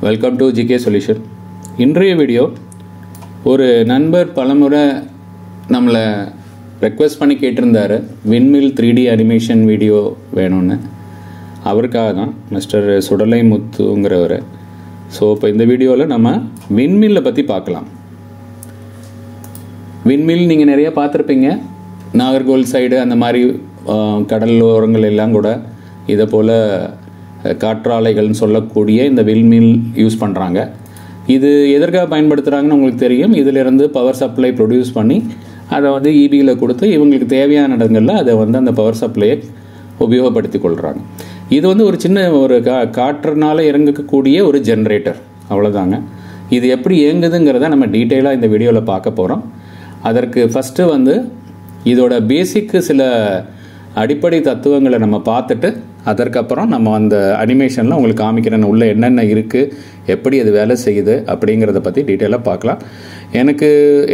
Welcome to GK solution. இன்றைய video ஒரு நண்பர் பலமுறை நம்மளை ரெக்வெஸ்ட் பண்ணி கேட்டிருந்தார், விண்மில் 3D அனிமேஷன் வீடியோ வேணும்னு. அவருக்காக தான் மிஸ்டர் சுடலை முத்துங்கிறவர். ஸோ இப்போ இந்த வீடியோவில் நம்ம விண்மில்லை பற்றி பார்க்கலாம். விண்மில் நீங்கள் நிறைய பார்த்துருப்பீங்க. நாகர்கோவில் சைடு அந்த மாதிரி கடல் ஓரங்கள் எல்லாம் கூட இதை போல் காற்றாலைகள்னு சொல்லக்கூடிய இந்த விண்மில் யூஸ் பண்ணுறாங்க. இது எதற்காக பயன்படுத்துகிறாங்கன்னு உங்களுக்கு தெரியும். இதிலிருந்து பவர் சப்ளை ப்ரொடியூஸ் பண்ணி அதை வந்து இபியில் கொடுத்து இவங்களுக்கு தேவையான இடங்களில் அதை வந்து அந்த பவர் சப்ளையை உபயோகப்படுத்தி கொள்கிறாங்க. இது வந்து ஒரு சின்ன ஒரு காற்றுனால இறங்கக்கூடிய ஒரு ஜென்ரேட்டர், அவ்வளோதாங்க. இது எப்படி இயங்குதுங்கிறத நம்ம டீட்டெயிலாக இந்த வீடியோவில் பார்க்க போகிறோம். அதற்கு ஃபஸ்ட்டு வந்து இதோட பேசிக்கு சில அடிப்படை தத்துவங்களை நம்ம பார்த்துட்டு அதற்கப்புறம் நம்ம அந்த அனிமேஷனில் உங்களுக்கு காமிக்கிறேன் உள்ளே என்னென்ன இருக்குது, எப்படி அது வேலை செய்யுது அப்படிங்கிறத பற்றி டீட்டெயிலாக பார்க்கலாம்.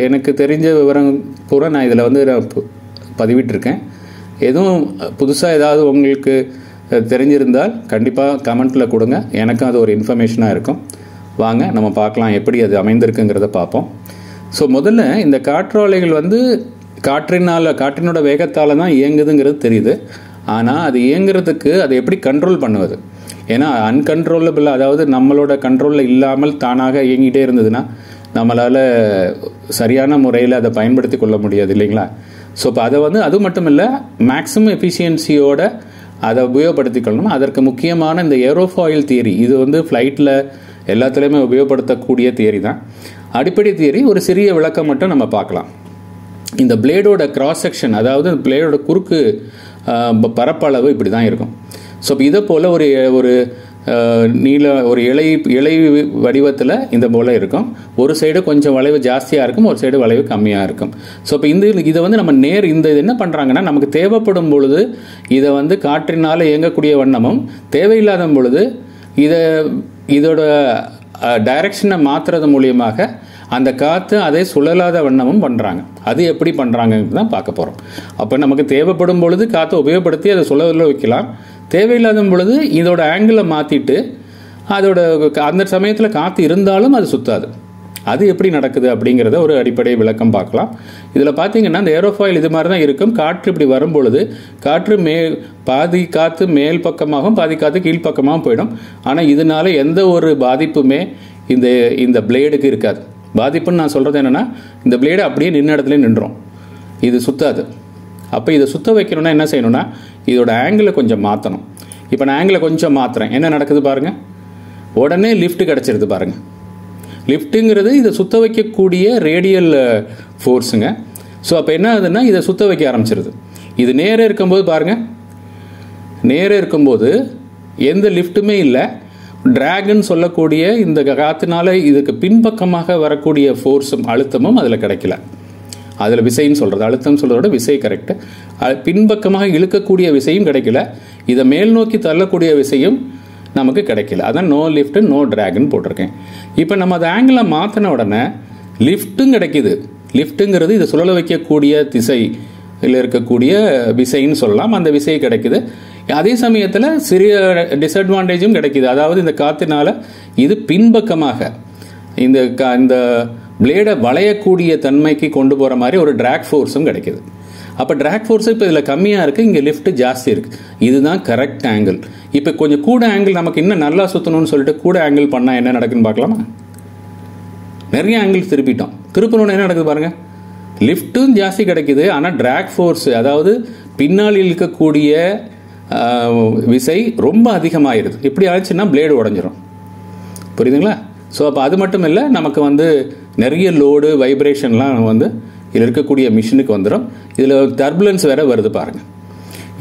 எனக்கு தெரிஞ்ச விவரம் பூரா நான் இதில் வந்து பதிவிட்டிருக்கேன். எதுவும் புதுசாக ஏதாவது உங்களுக்கு தெரிஞ்சிருந்தால் கண்டிப்பாக கமெண்ட்டில் கொடுங்க. எனக்கும் அது ஒரு இன்ஃபர்மேஷனாக இருக்கும். வாங்க நம்ம பார்க்கலாம் எப்படி அது அமைந்திருக்குங்கிறத பார்ப்போம். ஸோ முதல்ல இந்த காற்றாலைகள் வந்து காற்றினோட வேகத்தால் தான் இயங்குதுங்கிறது தெரியுது. ஆனால் அது இயங்குறதுக்கு அதை எப்படி கண்ட்ரோல் பண்ணுவது? ஏன்னா அன்கண்ட்ரோலபிள், அதாவது நம்மளோட கண்ட்ரோலில் இல்லாமல் தானாக இயங்கிட்டே இருந்ததுன்னா நம்மளால் சரியான முறையில் அதை பயன்படுத்தி கொள்ள முடியாது இல்லைங்களா? ஸோ இப்போ அதை வந்து அது மட்டும் இல்லை, மேக்ஸிமம் எஃபிஷியன்சியோட அதை உபயோகப்படுத்திக்கொள்ளணும். அதற்கு முக்கியமான இந்த ஏரோஃபாயில் தியரி, இது வந்து ஃப்ளைட்டில் எல்லாத்துலேயுமே உபயோகப்படுத்தக்கூடிய தியரி தான். அடிப்படை தியரி ஒரு சிறிய விளக்கம் மட்டும் நம்ம பார்க்கலாம். இந்த பிளேடோட கிராஸ் செக்ஷன், அதாவது பிளேடோட குறுக்கு பரப்பளவு இப்படி தான் இருக்கும். ஸோ இப்போ இதை போல் ஒரு நீள ஒரு இலை வடிவத்தில் இந்த போல் இருக்கும். ஒரு சைடு கொஞ்சம் வளைவு ஜாஸ்தியாக இருக்கும், ஒரு சைடு வளைவு கம்மியாக இருக்கும். ஸோ இப்போ இதை வந்து நம்ம இது என்ன பண்ணுறாங்கன்னா, நமக்கு தேவைப்படும் பொழுது இதை வந்து காற்றினால் இயங்கக்கூடிய வண்ணமும், தேவையில்லாத பொழுது இதோட டைரக்ஷனை மாற்றுறது மூலியமாக அந்த காற்று அதை சுழலாத வண்ணமும் பண்ணுறாங்க. அது எப்படி பண்ணுறாங்கன்னு தான் பார்க்க போகிறோம். அப்போ நமக்கு தேவைப்படும் பொழுது காற்றை உபயோகப்படுத்தி அதை சுழல வைக்கலாம். தேவையில்லாத பொழுது இதோட ஆங்கிளை மாற்றிட்டு அதோட அந்த சமயத்தில் காற்று இருந்தாலும் அது சுத்தாது. அது எப்படி நடக்குது அப்படிங்கிறத ஒரு அடிப்படை விளக்கம் பார்க்கலாம். இதில் பார்த்தீங்கன்னா இந்த ஏரோஃபாயில் இது மாதிரி தான் இருக்கும். காற்று இப்படி வரும்பொழுது காற்று பாதி காற்று மேல் பக்கமாகவும் பாதி காற்று கீழ்ப்பக்கமாகவும் போயிடும். ஆனால் இதனால எந்த ஒரு பாதிப்புமே இந்த பிளேடுக்கு இருக்காது. பாதிப்புன்னு நான் சொல்கிறது என்னென்னா, இந்த பிளேடு அப்படியே நின்ன இடத்துல நின்றோம், இது சுத்தாது. அப்போ இதை சுத்த வைக்கணும்னா என்ன செய்யணும்னா, இதோட ஆங்கிளை கொஞ்சம் மாற்றணும். இப்போ நான் ஆங்கிளை கொஞ்சம் மாற்றுறேன், என்ன நடக்குது பாருங்கள், உடனே லிஃப்ட் கிடச்சிருது பாருங்கள். லிஃப்ட்டுங்கிறது இதை சுத்த வைக்கக்கூடிய ரேடியல் ஃபோர்ஸுங்க. ஸோ அப்போ என்ன ஆகுதுன்னா, இதை சுத்த வைக்க ஆரம்பிச்சிருது. இது நேராக இருக்கும்போது பாருங்கள், நேராக இருக்கும்போது எந்த லிஃப்ட்டுமே இல்லை. டிராகன் சொல்லக்கூடிய இந்த காற்றுனால இதுக்கு பின்பக்கமாக வரக்கூடிய ஃபோர்ஸும் அழுத்தமும் அதில் கிடைக்கல. அதில் விசைன்னு சொல்கிறது, அழுத்தம் சொல்கிறதோட விசை கரெக்டு. பின்பக்கமாக இழுக்கக்கூடிய விசையும் கிடைக்கல. இதை மேல் நோக்கி தள்ளக்கூடிய விசையும் நமக்கு கிடைக்கல. அதான் நோ லிஃப்ட் நோ டிராகன் போட்டிருக்கேன். இப்போ நம்ம அதை ஆங்கிளை மாற்றின உடனே லிஃப்ட்டும் கிடைக்கிது. லிஃப்ட்டுங்கிறது இதை சுழல வைக்கக்கூடிய திசையில் இருக்கக்கூடிய விசைன்னு சொல்லலாம். அந்த விசை கிடைக்குது. அதே சமயத்தில் சிறிய டிஸ்அட்வான்டேஜும் கிடைக்கிது. அதாவது இந்த காற்றினால இது பின்பக்கமாக இந்த பிளேடை வளையக்கூடிய தன்மைக்கு கொண்டு போகிற மாதிரி ஒரு டிராக் ஃபோர்ஸும் கிடைக்கிது. அப்போ டிராக் ஃபோர்ஸ் இப்போ இதில் கம்மியாக இருக்குது, இங்கே லிஃப்ட் ஜாஸ்தி இருக்குது. இதுதான் கரெக்ட் ஆங்கிள். இப்போ கொஞ்சம் கூட ஆங்கிள் நமக்கு இன்னும் நல்லா சுற்றணும்னு சொல்லிட்டு கூட ஆங்கிள் பண்ணால் என்ன நடக்குன்னு பார்க்கலாமா? நிறைய ஆங்கிள் திருப்பணுன்னு என்ன நடக்குது பாருங்கள், லிஃப்ட்டும் ஜாஸ்தி கிடைக்குது. ஆனால் டிராக் ஃபோர்ஸ், அதாவது பின்னால் இழுக்கக்கூடிய விசை ரொம்ப அதிகமாகிடுது. இப்படி ஆச்சுன்னா பிளேடு உடஞ்சிரும். புரியுதுங்களா? ஸோ அப்போ அது மட்டும் இல்லை, நமக்கு வந்து நிறைய லோடு வைப்ரேஷன்லாம் வந்து இதில் இருக்கக்கூடிய மிஷினுக்கு வந்துடும். இதில் டர்புலன்ஸ் வேற வருது பாருங்கள்.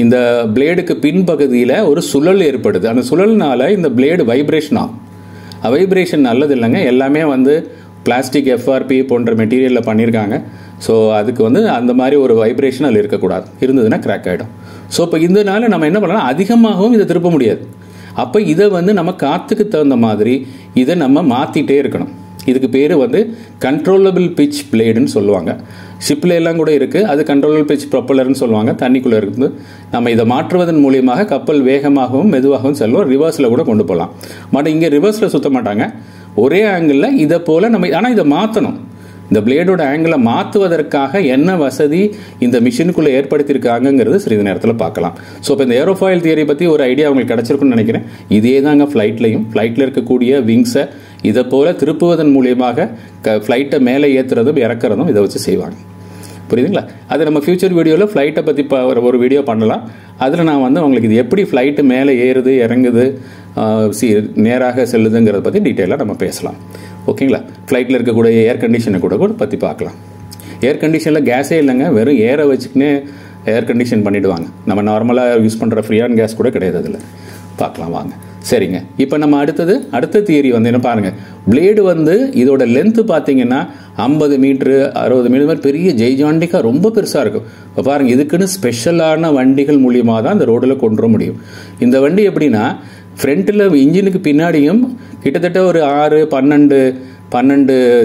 இந்த பிளேடுக்கு பின்பகுதியில் ஒரு சுழல் ஏற்படுது. அந்த சுழல்னால இந்த பிளேடு வைப்ரேஷன் ஆகும். வைப்ரேஷன் நல்லது இல்லைங்க. எல்லாமே வந்து பிளாஸ்டிக் எஃப்ஆர்பி போன்ற மெட்டீரியலில் பண்ணியிருக்காங்க. ஸோ அதுக்கு வந்து அந்த மாதிரி ஒரு வைப்ரேஷன் அதில் இருக்கக்கூடாது. இருந்ததுன்னா கிராக் ஆகிடும். ஸோ இப்போ இதனால நம்ம என்ன பண்ணலாம், அதிகமாகவும் இதை திருப்ப முடியாது. அப்போ இதை வந்து நம்ம காற்றுக்கு தகுந்த மாதிரி இதை நம்ம மாற்றிட்டே இருக்கணும். இதுக்கு பேர் வந்து கண்ட்ரோலபிள் பிட்ச் பிளேடுன்னு சொல்லுவாங்க. ஷிப்பில் எல்லாம் கூட இருக்குது. அது கண்ட்ரோலபிள் பிட்ச் ப்ரொப்பலர்னு சொல்லுவாங்க. தண்ணிக்குள்ளே இருக்குது. நம்ம இதை மாற்றுவதன் மூலியமாக கப்பல் வேகமாகவும் மெதுவாகவும் செல்லும். ரிவர்ஸில் கூட கொண்டு போகலாம். பட் இங்கே ரிவர்ஸில் சுற்ற மாட்டாங்க. ஒரே ஆங்கிளில் இதை போல் நம்ம, ஆனால் இதை மாற்றணும். இந்த பிளேடோட ஆங்கிளை மாற்றுவதற்காக என்ன வசதி இந்த மிஷினுக்குள்ளே ஏற்படுத்தியிருக்காங்கிறது சிறிது நேரத்தில் பார்க்கலாம். ஸோ இப்போ இந்த ஏரோஃபாயில் தியரி பற்றி ஒரு ஐடியா உங்களுக்கு கிடச்சிருக்குன்னு நினைக்கிறேன். இதே தாங்க ஃப்ளைட்டில் இருக்கக்கூடிய விங்ஸை இதை போல் திருப்புவதன் மூலியமாக ஃப்ளைட்டை மேலே ஏற்றுறதும் இறக்குறதும் இதை வச்சு செய்வாங்க. புரியுதுங்களா? அது நம்ம ஃபியூச்சர் வீடியோவில் ஃப்ளைட்டை பற்றி ஒரு வீடியோ பண்ணலாம். அதில் நான் வந்து உங்களுக்கு இது எப்படி ஃப்ளைட்டு மேலே ஏறுது இறங்குது நேராக செல்லுதுங்கிறத பற்றி டீட்டெயிலாக நம்ம பேசலாம். ஓகேங்களா? ஃப்ளைட்டில் இருக்கக்கூடிய ஏர் கண்டிஷனை கூட பற்றி பார்க்கலாம். ஏர் கண்டிஷனில் கேஸே இல்லைங்க, வெறும் ஏரை வச்சுக்கினே ஏர் கண்டிஷன் பண்ணிவிடுவாங்க. நம்ம நார்மலாக யூஸ் பண்ணுற ஃப்ரீயான் கேஸ் கூட கிடையாது அதில். பார்க்கலாம் வாங்க. சரிங்க, இப்போ நம்ம அடுத்த தியரி வந்து என்ன பாருங்கள். பிளேடு வந்து இதோட லென்த்து பார்த்தீங்கன்னா 50 மீட்ரு 60 மீட்டர் பெரிய ஜெய்ஜாண்டிக்காக ரொம்ப பெருசாக இருக்கும். இப்போ பாருங்கள், இதுக்குன்னு ஸ்பெஷலான வண்டிகள் மூலியமாக தான் இந்த ரோடில் கொண்டு வர முடியும். இந்த வண்டி எப்படின்னா ஃப்ரண்ட்டில் இன்ஜினுக்கு பின்னாடியும் கிட்டத்தட்ட ஒரு 6-12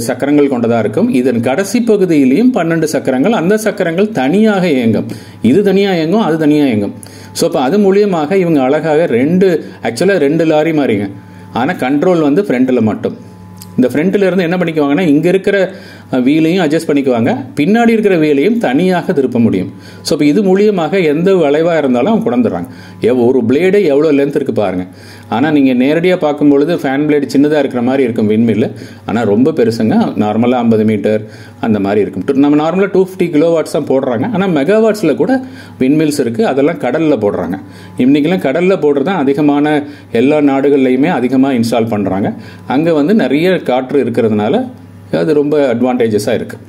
சக்கரங்கள் கொண்டதாக இருக்கும். இதன் கடைசி பகுதியிலையும் 12 சக்கரங்கள். அந்த சக்கரங்கள் தனியாக இயங்கும். இது தனியாக இயங்கும், அது தனியாக இயங்கும். ஸோ இப்போ அது மூலியமாக இவங்க அழகாக ஆக்சுவலாக 2 லாரி மாதிரிங்க. ஆனால் கண்ட்ரோல் வந்து ஃப்ரண்ட்டில் மட்டும். இந்த ஃப்ரண்ட்டில் இருந்து என்ன பண்ணிக்குவாங்கன்னா இங்கே இருக்கிற வீலையும் அட்ஜஸ்ட் பண்ணிக்குவாங்க, பின்னாடி இருக்கிற வீலையும் தனியாக திருப்ப முடியும். ஸோ இப்போ இது மூலியமாக எந்த வளைவாக இருந்தாலும் அவங்க கொண்டுறாங்க. ஒரு பிளேடு எவ்வளோ லென்த் இருக்குது பாருங்கள். ஆனால் நீங்கள் நேரடியாக பார்க்கும்பொழுது ஃபேன் பிளேடு சின்னதாக இருக்கிற மாதிரி இருக்கும் விண்மில். ஆனால் ரொம்ப பெருசுங்க. நார்மலாக 50 மீட்டர் அந்த மாதிரி இருக்கும். நம்ம நார்மலாக 250 கிலோவாட்ஸ் தான் போடுறாங்க. ஆனால் மெகாவாட்ஸில் கூட விண்மில்ஸ் இருக்குது. அதெல்லாம் கடலில் போடுறாங்க. இன்றைக்கெல்லாம் கடலில் போடுறது தான் அதிகமான எல்லா நாடுகள்லையுமே அதிகமாக இன்ஸ்டால் பண்ணுறாங்க. அங்கே வந்து நிறைய காற்று இருக்கிறதுனால அது ரொம்ப அட்வான்டேஜஸாக இருக்குது.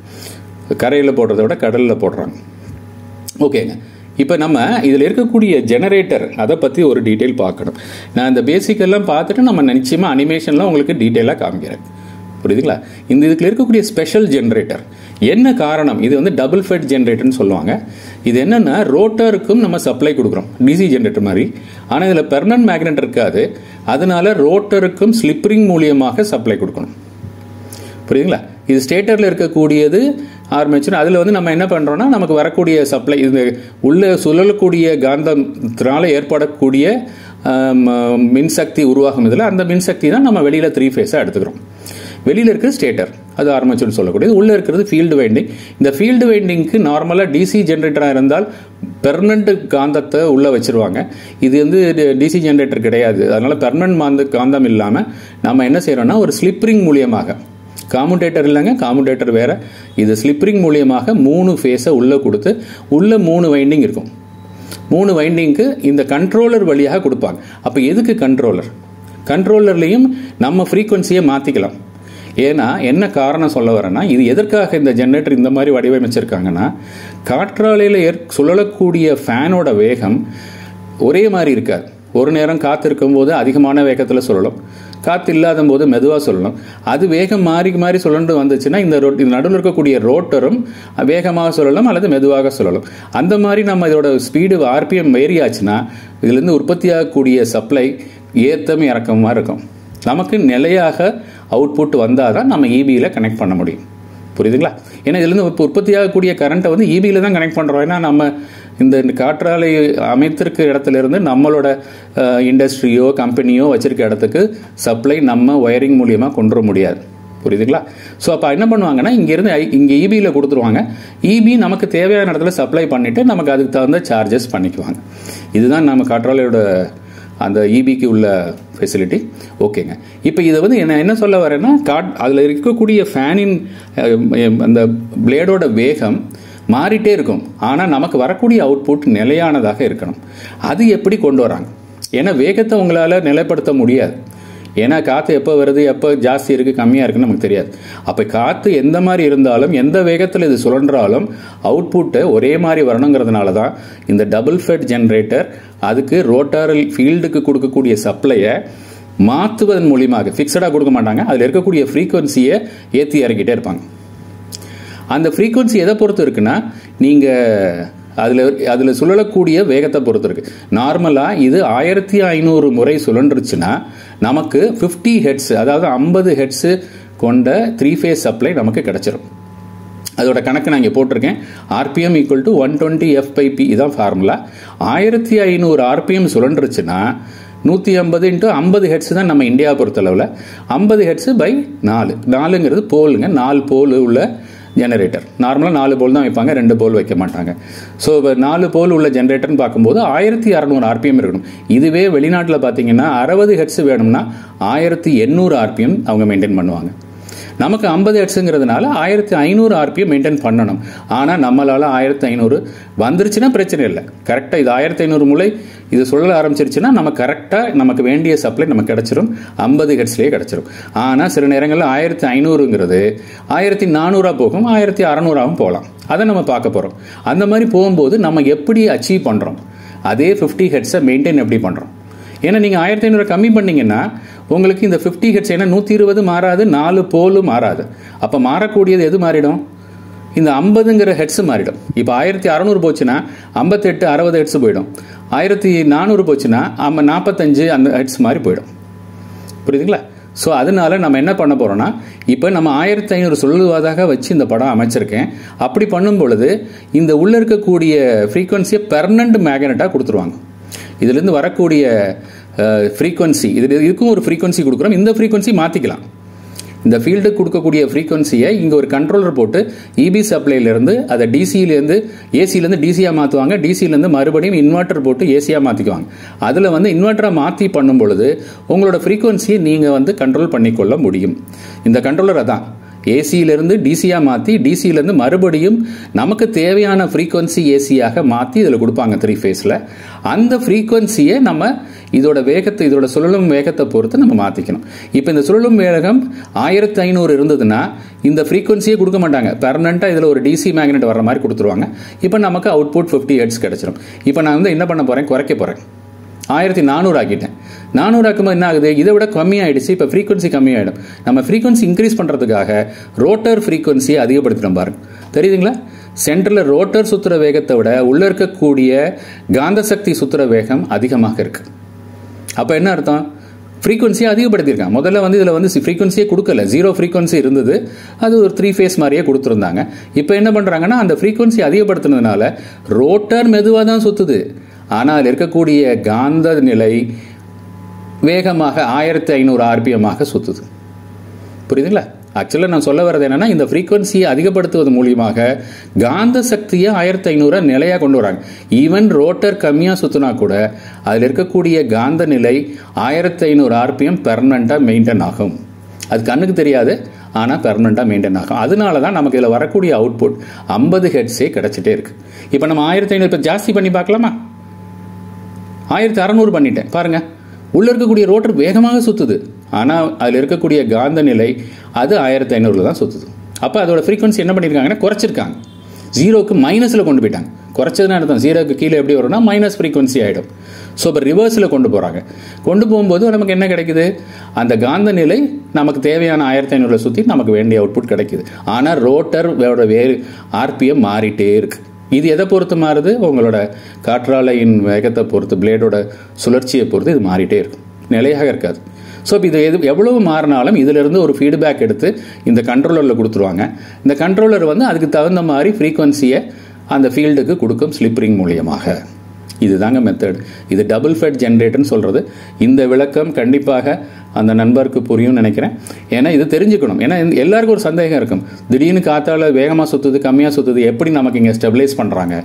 கரையில் போடுறத விட கடலில் போடுறாங்க. ஓகேங்க, இப்போ நம்ம இதில் இருக்கக்கூடிய ஜெனரேட்டர் அதை பற்றி ஒரு டீட்டெயில் பார்க்கணும். நான் இந்த பேசிக்கெல்லாம் பார்த்துட்டு நம்ம நிச்சயமாக அனிமேஷன்லாம் உங்களுக்கு டீட்டெயிலாக காமிக்கிறேன். புரியுதுங்களா? இதுக்குள்ள இருக்கக்கூடிய ஸ்பெஷல் ஜெனரேட்டர் என்ன காரணம்? இது வந்து டபுள் ஃபெட் ஜெனரேட்டர்னு சொல்லுவாங்க. இது என்னென்னா ரோட்டருக்கும் நம்ம சப்ளை கொடுக்குறோம், டிசி ஜெனரேட்டர் மாதிரி. ஆனால் இதில் பெர்மனன்ட் மேக்னெட் இருக்காது. அதனால ரோட்டருக்கும் ஸ்லிப்ரிங் மூலியமாக சப்ளை கொடுக்கணும். புரியுதுங்களா? இது ஸ்டேட்டரில் இருக்கக்கூடியது ஆர்மேச்சர். அதில் வந்து நம்ம என்ன பண்ணுறோம்னா நமக்கு வரக்கூடிய சப்ளை இது உள்ளே சுழலக்கூடிய காந்தத்தினால ஏற்படக்கூடிய மின்சக்தி உருவாகும். இதில் அந்த மின்சக்தி தான் நம்ம வெளியில் 3 ஃபேஸாக எடுத்துக்கிறோம். வெளியில் இருக்கிறது ஸ்டேட்டர், அது ஆர்மேச்சர்னு சொல்லக்கூடியது. உள்ளே இருக்கிறது ஃபீல்டு வைண்டிங். இந்த ஃபீல்டு வைண்டிங்க்கு நார்மலாக டிசி ஜென்ரேட்டராக இருந்தால் பெர்மனண்ட் காந்தத்தை உள்ளே வச்சுருவாங்க. இது வந்து டிசி ஜென்ரேட்டர் கிடையாது. அதனால் பெர்மனண்ட் காந்தம் இல்லாமல் நம்ம என்ன செய்கிறோம்னா ஒரு ஸ்லிப்ரிங் மூலியமாக, காமுடேட்டர் இல்லைங்க, காமுடேட்டர் வேற, இது ஸ்லிப்ரிங் மூலியமாக 3 ஃபேஸை உள்ளே கொடுத்து உள்ள 3 வைண்டிங் இருக்கும். 3 வைண்டிங்க்கு இந்த கண்ட்ரோலர் வழியாக கொடுப்பாங்க. அப்போ எதுக்கு கண்ட்ரோலர்லையும் நம்ம ஃப்ரீக்வன்சியை மாற்றிக்கலாம். ஏன்னா என்ன காரணம் சொல்ல வரேன்னா, இது எதற்காக இந்த ஜெனரேட்டர் இந்த மாதிரி வடிவமைச்சிருக்காங்கன்னா, காற்றாலையில் சுழலக்கூடிய ஃபேனோட வேகம் ஒரே மாதிரி இருக்காது. ஒரு நேரம் காற்று இருக்கும்போது அதிகமான வேகத்தில் சுழலும், காற்று இல்லாத போது மெதுவாக சொல்லணும். அது வேகம் மாறி சுழண்டு வந்துச்சுன்னா இந்த நடுவில் இருக்கக்கூடிய ரோட்டரும் வேகமாக சொல்லலாம் அல்லது மெதுவாக சொல்லலாம். அந்த மாதிரி நம்ம இதோட ஸ்பீடு ஆர்பிஎம் வேரியாச்சுன்னா இதுலேருந்து உற்பத்தியாகக்கூடிய சப்ளை ஏத்தம் இறக்கமாக இருக்கும். நமக்கு நிலையாக அவுட்புட் வந்தால் தான் நம்ம இபியில் கனெக்ட் பண்ண முடியும். புரியுதுங்களா? ஏன்னா இதுலேருந்து இப்போ உற்பத்தியாகக்கூடிய கரண்ட்டை வந்து இபியில் தான் கனெக்ட் பண்ணுறோம். ஏன்னா நம்ம இந்த காற்றாலை அமைத்திருக்க இடத்துல இருந்து நம்மளோட இண்டஸ்ட்ரியோ கம்பெனியோ வச்சிருக்க இடத்துக்கு சப்ளை நம்ம ஒயரிங் மூலியமாக கொண்டு வர முடியாது. புரியுதுங்களா? ஸோ அப்போ என்ன பண்ணுவாங்கன்னா இங்கே இபியில் கொடுத்துருவாங்க. இபி நமக்கு தேவையான இடத்துல சப்ளை பண்ணிவிட்டு நமக்கு அதுக்கு தகுந்த சார்ஜஸ் பண்ணிக்குவாங்க. இதுதான் நம்ம காற்றாலையோட அந்த இபிக்கு உள்ள ஃபெசிலிட்டி. ஓகேங்க, இப்போ இதை வந்து என்ன சொல்ல வரேன்னா, அதில் இருக்கக்கூடிய ஃபேனின் அந்த பிளேடோட வேகம் மாறிட்டே இருக்கும். ஆனால் நமக்கு வரக்கூடிய அவுட்புட் நிலையானதாக இருக்கணும். அது எப்படி கொண்டு வராங்க? ஏன்னா வேகத்தை உங்களால் நிலைப்படுத்த முடியாது. ஏன்னா காற்று எப்போ வருது, எப்போ ஜாஸ்தி இருக்குது கம்மியாக இருக்குன்னு நமக்கு தெரியாது. அப்போ காற்று எந்த மாதிரி இருந்தாலும் எந்த வேகத்தில் இது சுழன்றாலும் அவுட்புட்டு ஒரே மாதிரி வரணுங்கிறதுனால தான் இந்த டபுள் ஃபெட் ஜென்ரேட்டர் அதுக்கு ரோட்டாரல் ஃபீல்டுக்கு கொடுக்கக்கூடிய சப்ளையை மாற்றுவதன் மூலியமாக ஃபிக்ஸடாக கொடுக்க மாட்டாங்க. அதில் இருக்கக்கூடிய ஃப்ரீக்வன்சியை ஏற்றி இறக்கிட்டே இருப்பாங்க. அந்த ஃப்ரீக்வன்சி எதை பொறுத்து இருக்குன்னா, நீங்கள் அதில் சுழலக்கூடிய வேகத்தை பொறுத்து இருக்கு. நார்மலாக இது 1500 முறை சுழன்றுச்சுன்னா நமக்கு 50 ஹெட்ஸ், அதாவது 50 ஹெட்ஸு கொண்ட 3 phase சப்ளை நமக்கு கிடைச்சிரும். அதோட கணக்கு நான் இங்கே போட்டிருக்கேன். RPM = 120 F/P இதான் ஃபார்முலா. 1500 RPM சுழன்றுச்சுன்னா 150 × 50 ஹெட்ஸ் தான் நம்ம இந்தியாவை பொறுத்தளவில். 50 ஹெட்ஸ் பை 4ங்கிறது போலுங்க. 4 போல் உள்ள ஜெனரேட்டர். நார்மலாக 4 போல் தான் வைப்பாங்க, 2 போல் வைக்க மாட்டாங்க. ஸோ இப்போ 4 போல் உள்ள ஜெனரேட்டர்னு பார்க்கும்போது 1600 RPM இருக்கணும். இதுவே வெளிநாட்டில் பார்த்தீங்கன்னா 60 ஹெட்ஸ் வேணும்னா 1800 RPM அவங்க மெயின்டைன் பண்ணுவாங்க. நமக்கு 50 ஹெட்ஸுங்கிறதுனால 1500 RPM மெயின்டைன் பண்ணணும். ஆனால் நம்மளால் 1500 வந்துருச்சுன்னா பிரச்சனை இல்லை. கரெக்டாக இது 1500 முறை இது சொல்ல ஆரம்பிச்சிருச்சுன்னா நம்ம கரெக்டாக நமக்கு வேண்டிய சப்ளை நமக்கு கிடச்சிரும். 50 ஹெட்ஸ்லேயே கிடச்சிரும். ஆனால் சில நேரங்களில் 1500ங்கிறது 1400 போகும், 1600 போகலாம். அதை நம்ம பார்க்க போகிறோம். அந்த மாதிரி போகும்போது நம்ம எப்படி அச்சீவ் பண்ணுறோம், அதே 50 ஹெட்ஸை மெயின்டைன் எப்படி பண்ணுறோம். ஏன்னா நீங்கள் 1500 கம்மி பண்ணிங்கன்னா உங்களுக்கு இந்த 50 ஹெட்ஸ், ஏன்னா 120 மாறாது, 4 போலும் மாறாது. அப்போ மாறக்கூடியது எது மாறிடும், இந்த 50ங்கிற ஹெட்ஸ் மாறிடும். இப்போ 1600 போச்சுன்னா 58 60 ஹெட்ஸ் போயிடும். 1400 போச்சுன்னா 45 அந்த ஹெட்ஸ் மாதிரி போயிடும். புரியுதுங்களா? ஸோ அதனால நம்ம என்ன பண்ண போகிறோம்னா, இப்போ நம்ம 1500 சொல்லுவதாக வச்சு இந்த படம் அமைச்சிருக்கேன். அப்படி பண்ணும் பொழுது இந்த உள்ளே இருக்கக்கூடிய ஃப்ரீக்வன்சியை பெர்மனண்ட் மேக்னெட்டாக கொடுத்துருவாங்க. இதுலேருந்து வரக்கூடிய ஃப்ரீக்வன்சி, இதுக்கும் ஒரு ஃப்ரீக்வன்சி கொடுக்குறோம். இந்த ஃப்ரீக்வன்சி மாற்றிக்கலாம். இந்த ஃபீல்டுக்கு கொடுக்கக்கூடிய ஃப்ரீக்வன்சியை இங்கே ஒரு கண்ட்ரோலர் போட்டு இபி சப்ளைலேருந்து அதை ஏசிலேருந்து டிசியாக மாற்றுவாங்க. டிசிலேருந்து மறுபடியும் இன்வெர்ட்டர் போட்டு ஏசியாக மாற்றிக்குவாங்க. அதில் இன்வெர்ட்டரை மாற்றி பண்ணும் பொழுது உங்களோட ஃப்ரீக்வன்சியை நீங்கள் கண்ட்ரோல் பண்ணிக்கொள்ள முடியும். இந்த கண்ட்ரோலர் அதான் ஏசியிலிருந்து டிசியாக மாற்றி, டிசியிலேருந்து மறுபடியும் நமக்கு தேவையான ஃப்ரீக்வன்சி ஏசியாக மாற்றி இதில் கொடுப்பாங்க 3 ஃபேஸில். அந்த ஃப்ரீக்வன்சியை நம்ம இதோட வேகத்தை, இதோட சுழலும் வேகத்தை பொறுத்து நம்ம மாற்றிக்கணும். இப்போ இந்த சுழலும் வேகம் 1500 இருந்ததுன்னா இந்த ஃப்ரீக்வன்சியே கொடுக்க மாட்டாங்க. பெர்மனெண்ட்டாக இதில் ஒரு டிசி மேக்னெட் வர்ற மாதிரி கொடுத்துருவாங்க. இப்போ நமக்கு அவுட்புட் 50 ஹெட்ஸ் கிடச்சிரும். இப்போ நான் என்ன பண்ண போகிறேன், குறைக்க போகிறேன். 1400 ஆக்கிட்டேன். 400 ஆக்கும்போது என்ன ஆகுது, இதை விட கம்மியாயிடுச்சு. இப்போ ஃப்ரீக்வன்சி கம்மியாயிடும். நம்ம ஃப்ரீக்வன்சி இன்க்ரீஸ் பண்ணுறதுக்காக ரோட்டர் ஃப்ரீக்வன்சியை அதிகப்படுத்திடும் பாருங்க. தெரியுதுங்களா? சென்டரில் ரோட்டர் சுற்றுற வேகத்தை விட உள்ள இருக்கக்கூடிய காந்த சக்தி சுற்றுற வேகம் அதிகமாக இருக்கு. அப்போ என்ன அர்த்தம், ஃப்ரீக்வன்சியை அதிகப்படுத்தியிருக்காங்க. முதல்ல இதில் ஃப்ரீக்வன்சியே கொடுக்கல, 0 ஃப்ரீக்வன்சி இருந்தது. அது ஒரு 3 ஃபேஸ் மாதிரியே கொடுத்துருந்தாங்க. இப்போ என்ன பண்ணுறாங்கன்னா, அந்த ஃப்ரீக்வன்சி அதிகப்படுத்தினதுனால ரோட்டர் மெதுவாக தான் சுற்றுது. ஆனால் இருக்கக்கூடிய காந்த நிலை வேகமாக 1500 RPM சுற்றுது. புரியுதுங்களா? ஆக்சுவலாக நான் சொல்ல வர்றது என்னன்னா, இந்த ஃப்ரீக்வன்சியை அதிகப்படுத்துவது மூலியமாக காந்த சக்தியை 1500 நிலையாக கொண்டு வராங்க. ஈவன் ரோட்டர் கம்மியாக சுற்றினா கூட அதில் இருக்கக்கூடிய காந்த நிலை 1500 RPM பெர்மனண்ட்டாக மெயின்டைன் ஆகும். அது கண்ணுக்கு தெரியாது, ஆனால் பெர்மனண்ட்டாக மெயின்டைன் ஆகும். அதனால தான் நமக்கு இதில் வரக்கூடிய அவுட்புட் 50 ஹெட்ஸே கிடச்சிட்டே இருக்கு. இப்போ நம்ம 1500 இப்போ ஜாஸ்தி பண்ணி பார்க்கலாமா? 1600 பண்ணிட்டேன் பாருங்க. உள்ள இருக்கக்கூடிய ரோட்டர் வேகமாக சுத்துது, ஆனால் அதில் இருக்கக்கூடிய காந்த நிலை அது 1500 தான் சுத்துது. அப்போ அதோட ஃப்ரீக்வன்சி என்ன பண்ணியிருக்காங்கன்னா குறைச்சிருக்காங்க. 0க்கு மைனஸில் கொண்டு போயிட்டாங்க. குறைச்சதுன்னு அர்த்தம் 0க்கு கீழே எப்படி வரும்னா மைனஸ் ஃப்ரீக்வன்சி ஆகிடும். ஸோ இப்போ ரிவர்ஸில் கொண்டு போகிறாங்க. கொண்டு போகும்போது நமக்கு என்ன கிடைக்குது, அந்த காந்த நிலை நமக்கு தேவையான 1500 சுற்றி நமக்கு வேண்டிய அவுட்புட் கிடைக்குது. ஆனால் ரோட்டர் RPM மாறிட்டே இருக்கு. இது எதை பொறுத்து மாறுது, உங்களோட காற்றாலையின் வேகத்தை பொறுத்து, பிளேடோட சுழற்சியை பொறுத்து இது மாறிட்டே இருக்கும், நிலையாக இருக்காது. ஸோ இப்போ இது எவ்வளவு மாறினாலும் இதிலிருந்து ஒரு ஃபீட்பேக் எடுத்து இந்த கண்ட்ரோலரில் கொடுத்துருவாங்க. இந்த கண்ட்ரோலர் அதுக்கு தகுந்த மாதிரி ஃப்ரீக்வன்சியை அந்த ஃபீல்டுக்கு கொடுக்கும் ஸ்லிப் ரிங் மூலியமாக. இதுதாங்க மெத்தட். இது டபுள் ஃபெட் ஜென்ரேட்டர்னு சொல்கிறது. இந்த விளக்கம் கண்டிப்பாக அந்த நண்பருக்கு புரியும்னு நினைக்கிறேன். ஏன்னா இது தெரிஞ்சுக்கணும். ஏன்னா எல்லாருக்கும் ஒரு சந்தேகம் இருக்கும், திடீர்னு காற்றால வேகமாக சுற்றுது, கம்மியாக சுற்றுது, எப்படி நமக்கு இங்கே ஸ்டெபிலைஸ் பண்ணுறாங்க.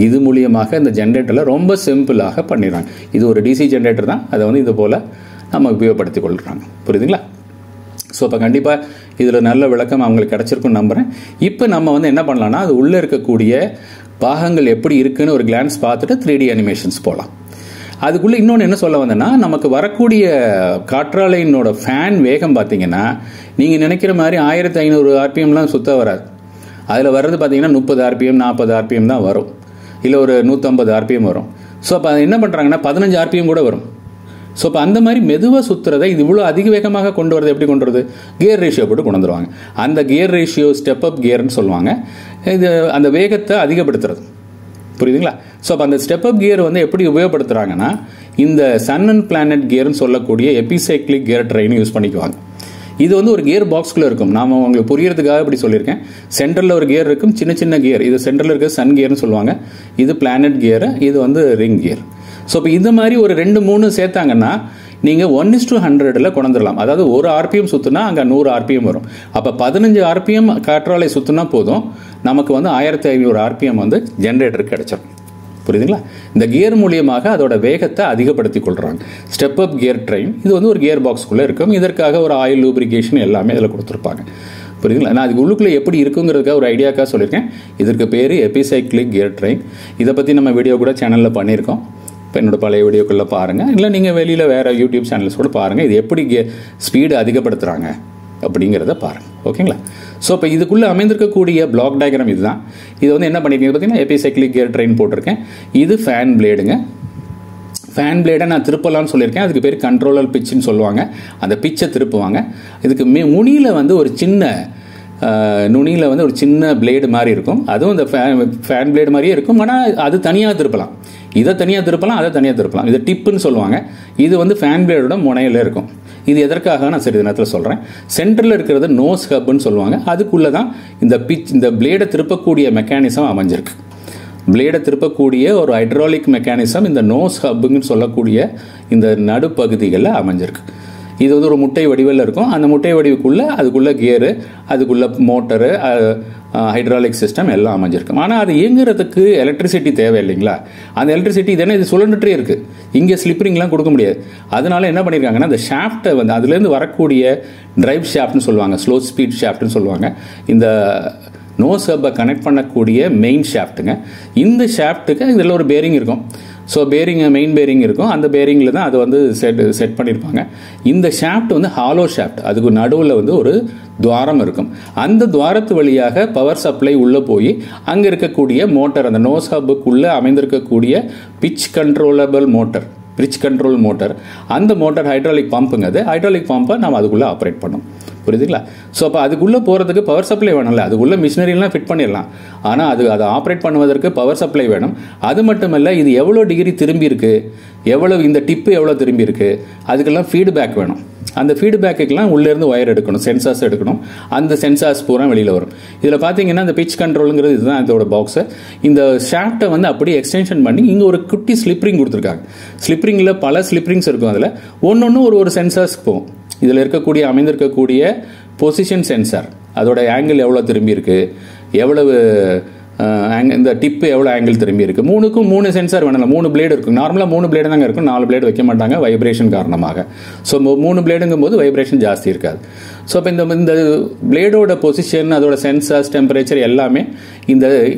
இது மூலியமாக இந்த ஜென்ரேட்டரில் ரொம்ப சிம்பிளாக பண்ணிடுறாங்க. இது ஒரு டிசி ஜென்ரேட்டர் தான், அதை இது போல் நம்ம உபயோகப்படுத்தி கொள்கிறாங்க. புரியுதுங்களா? ஸோ இப்போ கண்டிப்பாக இதில் நல்ல விளக்கம் அவங்களுக்கு கிடச்சிருக்குன்னு நம்புகிறேன். இப்போ நம்ம என்ன பண்ணலாம்னா, அது உள்ளே இருக்கக்கூடிய பாகங்கள் எப்படி இருக்குன்னு ஒரு கிளான்ஸ் பார்த்துட்டு 3D அனிமேஷன்ஸ் போகலாம். அதுக்குள்ளே இன்னொன்று என்ன சொல்ல வந்தேன்னா, நமக்கு வரக்கூடிய காற்றாலையினோட ஃபேன் வேகம் பார்த்தீங்கன்னா, நீங்கள் நினைக்கிற மாதிரி 1500 RPMலாம் சுத்த வராது. அதில் வர்றது பார்த்தீங்கன்னா 30 RPM 40 RPM தான் வரும், இல்லை ஒரு 150 RPM வரும். ஸோ அப்போ என்ன பண்ணுறாங்கன்னா 15 RPM கூட வரும். ஸோ இப்போ அந்த மாதிரி மெதுவாக சுற்றுறதை இது இவ்வளோ அதிக வேகமாக கொண்டு வரது எப்படி கொண்டு வருது, கியர் ரேஷியோ போட்டு கொண்டு வந்துடுவாங்க. அந்த கியர் ரேஷியோ ஸ்டெப் அப் கியர்னு சொல்லுவாங்க. இது அந்த வேகத்தை அதிகப்படுத்துறது. புரியுதுங்களா? ஸோ அப்போ அந்த ஸ்டெப் அப் கியர் எப்படி உபயோகப்படுத்துகிறாங்கன்னா, இந்த சன் அண்ட் பிளானட் கியர்னு சொல்லக்கூடிய எபிசைக்ளிக் கியர் ட்ரெயின் யூஸ் பண்ணிக்குவாங்க. இது வந்து ஒரு கியர் பாக்ஸ்குள்ளே இருக்கும். நான் உங்களுக்கு புரியறதுக்காக இப்படி சொல்லியிருக்கேன். சென்டரில் ஒரு கியர் இருக்கும், சின்ன சின்ன கியர். இது சென்டரில் இருக்க சன் கியர்னு சொல்லுவாங்க, இது பிளானட் கியர், இது வந்து ரிங் கியர். ஸோ இப்போ இந்த மாதிரி ஒரு 2-3 சேர்த்தாங்கன்னா நீங்கள் 1:100 கொண்டுடலாம். அதாவது ஒரு RPM சுற்றுனா அங்கே 100 RPM வரும். அப்போ 15 RPM காற்றாலை சுற்றுனா போதும், நமக்கு வந்து 1500 RPM வந்து ஜென்ரேட்டருக்கு கிடைச்சிடும். புரியுதுங்களா? இந்த கியர் மூலியமாக அதோட வேகத்தை அதிகப்படுத்தி கொள்றாங்க. ஸ்டெப் அப் கியர் ட்ரெயின் இது வந்து ஒரு கியர் பாக்ஸ்குள்ளே இருக்கும். இதற்காக ஒரு ஆயில் லூப்ரிகேஷன் எல்லாமே இதில் கொடுத்துருப்பாங்க. புரியுதுங்களா? நான் அதுக்கு உள்ளுக்குள்ளே எப்படி இருக்குங்கிறதுக்காக ஒரு ஐடியாக்காக சொல்லியிருக்கேன். இதற்கு பேர் எபிசைக்ளிக் கியர் ட்ரெயின். இதை பற்றி நம்ம வீடியோ கூட சேனலில் பண்ணியிருக்கோம். இப்போ என்னோட பழைய வீடியோக்குள்ளே பாருங்கள், இல்லை நீங்கள் வெளியில் வேறு யூடியூப் சேனல்ஸ் கூட பாருங்கள். இது எப்படி ஸ்பீடு அதிகப்படுத்துகிறாங்க அப்படிங்கிறத பாருங்கள். ஓகேங்களா? ஸோ இப்போ இதுக்குள்ளே அமைந்திருக்கக்கூடிய பிளாக் டயக்ராம் இதுதான். இது வந்து என்ன பண்ணியிருக்கீங்க பார்த்தீங்கன்னா, எபிசைக்ளிக் கியர் ட்ரெயின் போட்டிருக்கேன். இது ஃபேன் பிளேடுங்க. ஃபேன் பிளேடை நான் திருப்பலான்னு சொல்லியிருக்கேன். அதுக்கு பேர் கண்ட்ரோலர் பிச்சுன்னு சொல்லுவாங்க. அந்த பிச்சை திருப்புவாங்க. இதுக்கு முனியில் வந்து ஒரு சின்ன நுனியில் வந்து ஒரு சின்ன பிளேடு மாதிரி இருக்கும். அதுவும் இந்த ஃபேன் பிளேடு மாதிரியே இருக்கும். ஆனால் அது தனியாக திருப்பலாம். இதை தனியாக திருப்பலாம், அதை தனியாக திருப்பலாம். இதை டிப்புன்னு சொல்லுவாங்க. இது வந்து ஃபேன் பிளேடோட முனையில் இருக்கும். இது எதற்காக நான் சிறிது நேரத்தில் சொல்கிறேன். சென்டரில் இருக்கிறது நோஸ் ஹப்னு சொல்லுவாங்க. அதுக்குள்ளே தான் இந்த பிளேடை திருப்பக்கூடிய மெக்கானிசம் அமைஞ்சிருக்கு. பிளேடை திருப்பக்கூடிய ஒரு ஹைட்ராலிக் மெக்கானிசம் இந்த நோஸ் ஹப்புன்னு சொல்லக்கூடிய இந்த நடுப்பகுதிகளில் அமைஞ்சிருக்கு. இது வந்து ஒரு முட்டை வடிவில் இருக்கும். அந்த முட்டை வடிவுக்குள்ளே அதுக்குள்ளே கியரு, அதுக்குள்ளே மோட்டரு, ஹைட்ராலிக் சிஸ்டம் எல்லாம் அமைஞ்சிருக்கும். ஆனால் அது இயங்குறதுக்கு எலக்ட்ரிசிட்டி தேவை இல்லைங்களா? அந்த எலக்ட்ரிசிட்டி இதெல்லாம் இது சுழண்டுட்டே இருக்குது. இங்கே ஸ்லிப்பரிங்லாம் கொடுக்க முடியாது. அதனால என்ன பண்ணியிருக்காங்கன்னா, அந்த ஷாஃப்ட்டை வந்து அதுலேருந்து வரக்கூடிய டிரைவ் ஷாஃப்ட்னு சொல்லுவாங்க, ஸ்லோ ஸ்பீட் ஷாஃப்ட்னு சொல்லுவாங்க. இந்த நோஸ் ஹப்பை கனெக்ட் பண்ணக்கூடிய மெயின் ஷாஃப்ட்டுங்க. இந்த ஷாஃப்ட்டுக்கு இதில் ஒரு பேரிங் இருக்கும். ஸோ பேரிங், மெயின் பேரிங் இருக்கும். அந்த பேரிங்கில் தான் அது வந்து செட் பண்ணியிருப்பாங்க. இந்த ஷாஃப்ட் வந்து ஹாலோ ஷாஃப்ட். அதுக்கு நடுவில் வந்து ஒரு துவாரம் இருக்கும். அந்த துவாரத்து வழியாக பவர் சப்ளை உள்ளே போய் அங்கே இருக்கக்கூடிய மோட்டர், அந்த நோஸ் ஹப்புக்குள்ளே அமைந்திருக்கக்கூடிய pitch controllable motor, pitch control motor, அந்த மோட்டர் ஹைட்ராலிக் பம்புங்க. அது ஹைட்ராலிக் பம்பை நம்ம அதுக்குள்ளே ஆப்ரேட் பண்ணோம். புரியுதுங்களா? ஸோ அப்போ அதுக்குள்ளே போகிறதுக்கு பவர் சப்ளை வேணும்ல. அதுக்குள்ளே மிஷினரிலாம் ஃபிட் பண்ணிடலாம். ஆனால் அதை ஆப்ரேட் பண்ணுவதற்கு பவர் சப்ளை வேணும். அது மட்டும் இல்லை, இது எவ்வளோ டிகிரி திரும்பி இருக்கு, எவ்வளவு இந்த டிப்பு எவ்வளோ திரும்பி இருக்கு, அதுக்கெல்லாம் ஃபீட்பேக் வேணும். அந்த ஃபீட்பேக்குக்கெல்லாம் உள்ளேருந்து ஒயர் எடுக்கணும், சென்சார்ஸ் எடுக்கணும். அந்த சென்சார்ஸ் பூரா வெளியில் வரும். இதில் பார்த்தீங்கன்னா இந்த பிட்ச் கண்ட்ரோலுங்கிறது இதுதான் இதோட பாக்ஸு. இந்த ஷாஃப்ட்டை வந்து அப்படியே எக்ஸ்டென்ஷன் பண்ணி இங்கே ஒரு குட்டி ஸ்லிப்ரிங் கொடுத்துருக்காங்க. ஸ்லிப்ரிங்கில் பல ஸ்லிப்ரிங்ஸ் இருக்கும். அதில் ஒன்று ஒரு சென்சார்ஸ்க்கு போகும். இதில் இருக்கக்கூடிய அமைந்திருக்கக்கூடிய பொசிஷன் சென்சார், அதோட ஆங்கிள் எவ்வளோ திரும்பி இருக்கு, எவ்வளவு இந்த டிப்பு எவ்வளோ ஆங்கிள் திரும்பி இருக்கு. 3க்கும் 3 சென்சார் வேணும். 3 பிளேடு இருக்கும். நார்மலாக 3 பிளேடு தாங்க இருக்கும். 4 பிளேடு வைக்க மாட்டாங்க வைப்ரேஷன் காரணமாக. ஸோ 3 பிளேடுங்கும் போது வைப்ரேஷன் ஜாஸ்தி இருக்காது. ஸோ இப்போ இந்த பிளேடோட பொசிஷன், அதோட சென்சார்ஸ், டெம்பரேச்சர் எல்லாமே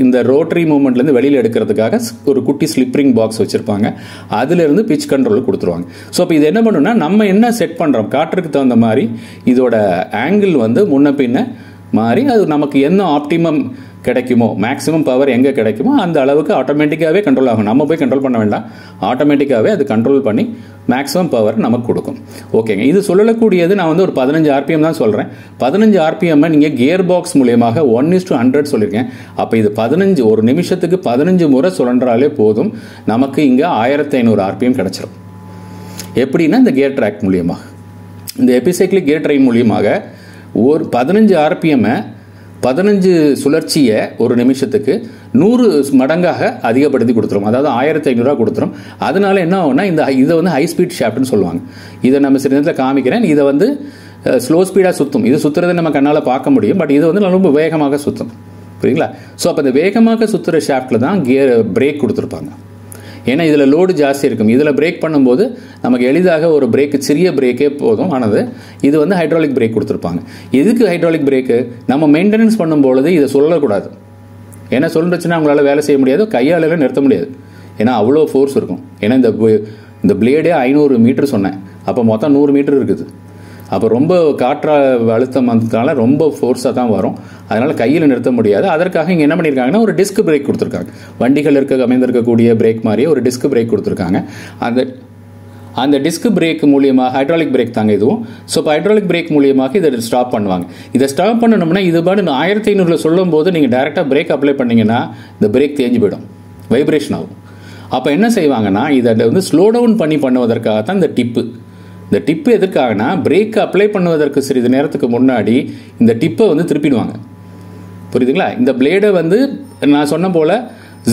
இந்த ரோட்டரி மூவ்மெண்ட்லேருந்து வெளியில் எடுக்கிறதுக்காக ஒரு குட்டி ஸ்லிப்பரிங் பாக்ஸ் வச்சுருப்பாங்க. அதிலிருந்து பிட்ச் கண்ட்ரோல் கொடுத்துருவாங்க. ஸோ இப்போ இது என்ன பண்ணுன்னா, நம்ம என்ன செட் பண்ணுறோம், காற்றுக்கு தகுந்த மாதிரி இதோட ஆங்கிள் வந்து முன்ன பின்ன மாறி அது நமக்கு என்ன ஆப்டிமம் கிடைக்குமோ, மேக்ஸிமம் பவர் எங்கே கிடைக்குமோ அந்த அளவுக்கு ஆட்டோமேட்டிக்காகவே கண்ட்ரோல் ஆகும். நம்ம போய் கண்ட்ரோல் பண்ண வேண்டாம். ஆட்டோமேட்டிக்காகவே அது கண்ட்ரோல் பண்ணி மேக்ஸிமம் பவர் நமக்கு கொடுக்கும். ஓகேங்க. இது சொல்லக்கூடியது நான் வந்து ஒரு 15 RPM தான் சொல்கிறேன். 15 RPM நீங்கள் கியர் பாக்ஸ் மூலியமாக 1:100 சொல்லியிருக்கேன். அப்போ இது 15, ஒரு நிமிஷத்துக்கு 15 முறை சுழன்றாலே போதும், நமக்கு இங்கே 1500 RPM கிடைச்சிடும். எப்படின்னா இந்த கியர் ட்ராக் மூலியமாக, இந்த எபிசைக்ளிக் கியர் ட்ரெயின் மூலியமாக ஒரு 15 RPM 15 சுழற்சியை ஒரு நிமிஷத்துக்கு 100 மடங்காக அதிகப்படுத்தி கொடுத்துரும். அதாவது 1500 கொடுத்துரும். அதனால என்ன ஆகும்னா, இதை வந்து ஹை ஸ்பீட் ஷாஃப்ட்னு சொல்லுவாங்க. இதை நம்ம சில நேரத்தில் காமிக்கிறேன். இதை வந்து ஸ்லோ ஸ்பீடாக சுற்றும். இது சுற்றுறதை நம்ம கண்ணால் பார்க்க முடியும். பட் இது வந்து ரொம்ப வேகமாக சுற்றும். புரியுங்களா? ஸோ அப்போ இந்த வேகமாக சுற்றுற ஷாஃப்டில் தான் பிரேக் கொடுத்துருப்பாங்க. ஏன்னா இதில் லோடு ஜாஸ்தி இருக்கும். இதில் பிரேக் பண்ணும்போது நமக்கு எளிதாக ஒரு பிரேக்கு, சிறிய பிரேக்கே போதும். ஆனது இது வந்து ஹைட்ராலிக் பிரேக் கொடுத்துருப்பாங்க. எதுக்கு ஹைட்ராலிக் பிரேக்கு? நம்ம மெயின்டெனன்ஸ் பண்ணும்பொழுது இதை சொல்லக்கூடாது. ஏன்னா சொல்லுச்சுன்னா அவங்களால வேலை செய்ய முடியாது, கையாலெல்லாம் நிறுத்த முடியாது. ஏன்னா அவ்வளோ ஃபோர்ஸ் இருக்கும். ஏன்னா இந்த பிளேடே 500 மீட்டர் சொன்னேன். அப்போ மொத்தம் 100 மீட்டர் இருக்குது. அப்போ ரொம்ப காற்றா அழுத்தம் வந்ததுனால ரொம்ப ஃபோர்ஸாக தான் வரும். அதனால் கையில் நிறுத்த முடியாது. அதற்காக இங்கே என்ன பண்ணியிருக்காங்கன்னா, ஒரு டிஸ்க் பிரேக் கொடுத்துருக்காங்க. வண்டிகள் அமைந்திருக்கக்கூடிய பிரேக் மாதிரியே ஒரு டிஸ்க் பிரேக் கொடுத்துருக்காங்க. அந்த டிஸ்க் பிரேக் மூலியமாக, ஹைட்ராலிக் பிரேக் தாங்க இதுவும். ஸோ இப்போ ஹைட்ராலிக் பிரேக் மூலியமாக இதை ஸ்டாப் பண்ணுவாங்க. இதை ஸ்டாப் பண்ணணும்னா இது பாடு 1500 சொல்லும் போது நீங்கள் டைரெக்டாக பிரேக் அப்ளை பண்ணிங்கன்னா இந்த பிரேக் தேஞ்சு போயிடும், வைப்ரேஷன் ஆகும். அப்போ என்ன செய்வாங்கன்னா, இதை வந்து ஸ்லோ டவுன் பண்ணுவதற்காக தான் இந்த டிப்பு இந்த டிப்பு எதுக்காகனா பிரேக் அப்ளை பண்ணுவதற்கு சிறிது நேரத்துக்கு முன்னாடி இந்த டிப்பை வந்து திருப்பிடுவாங்க. புரியுதுங்களா? இந்த பிளேடை வந்து நான் சொன்ன போல்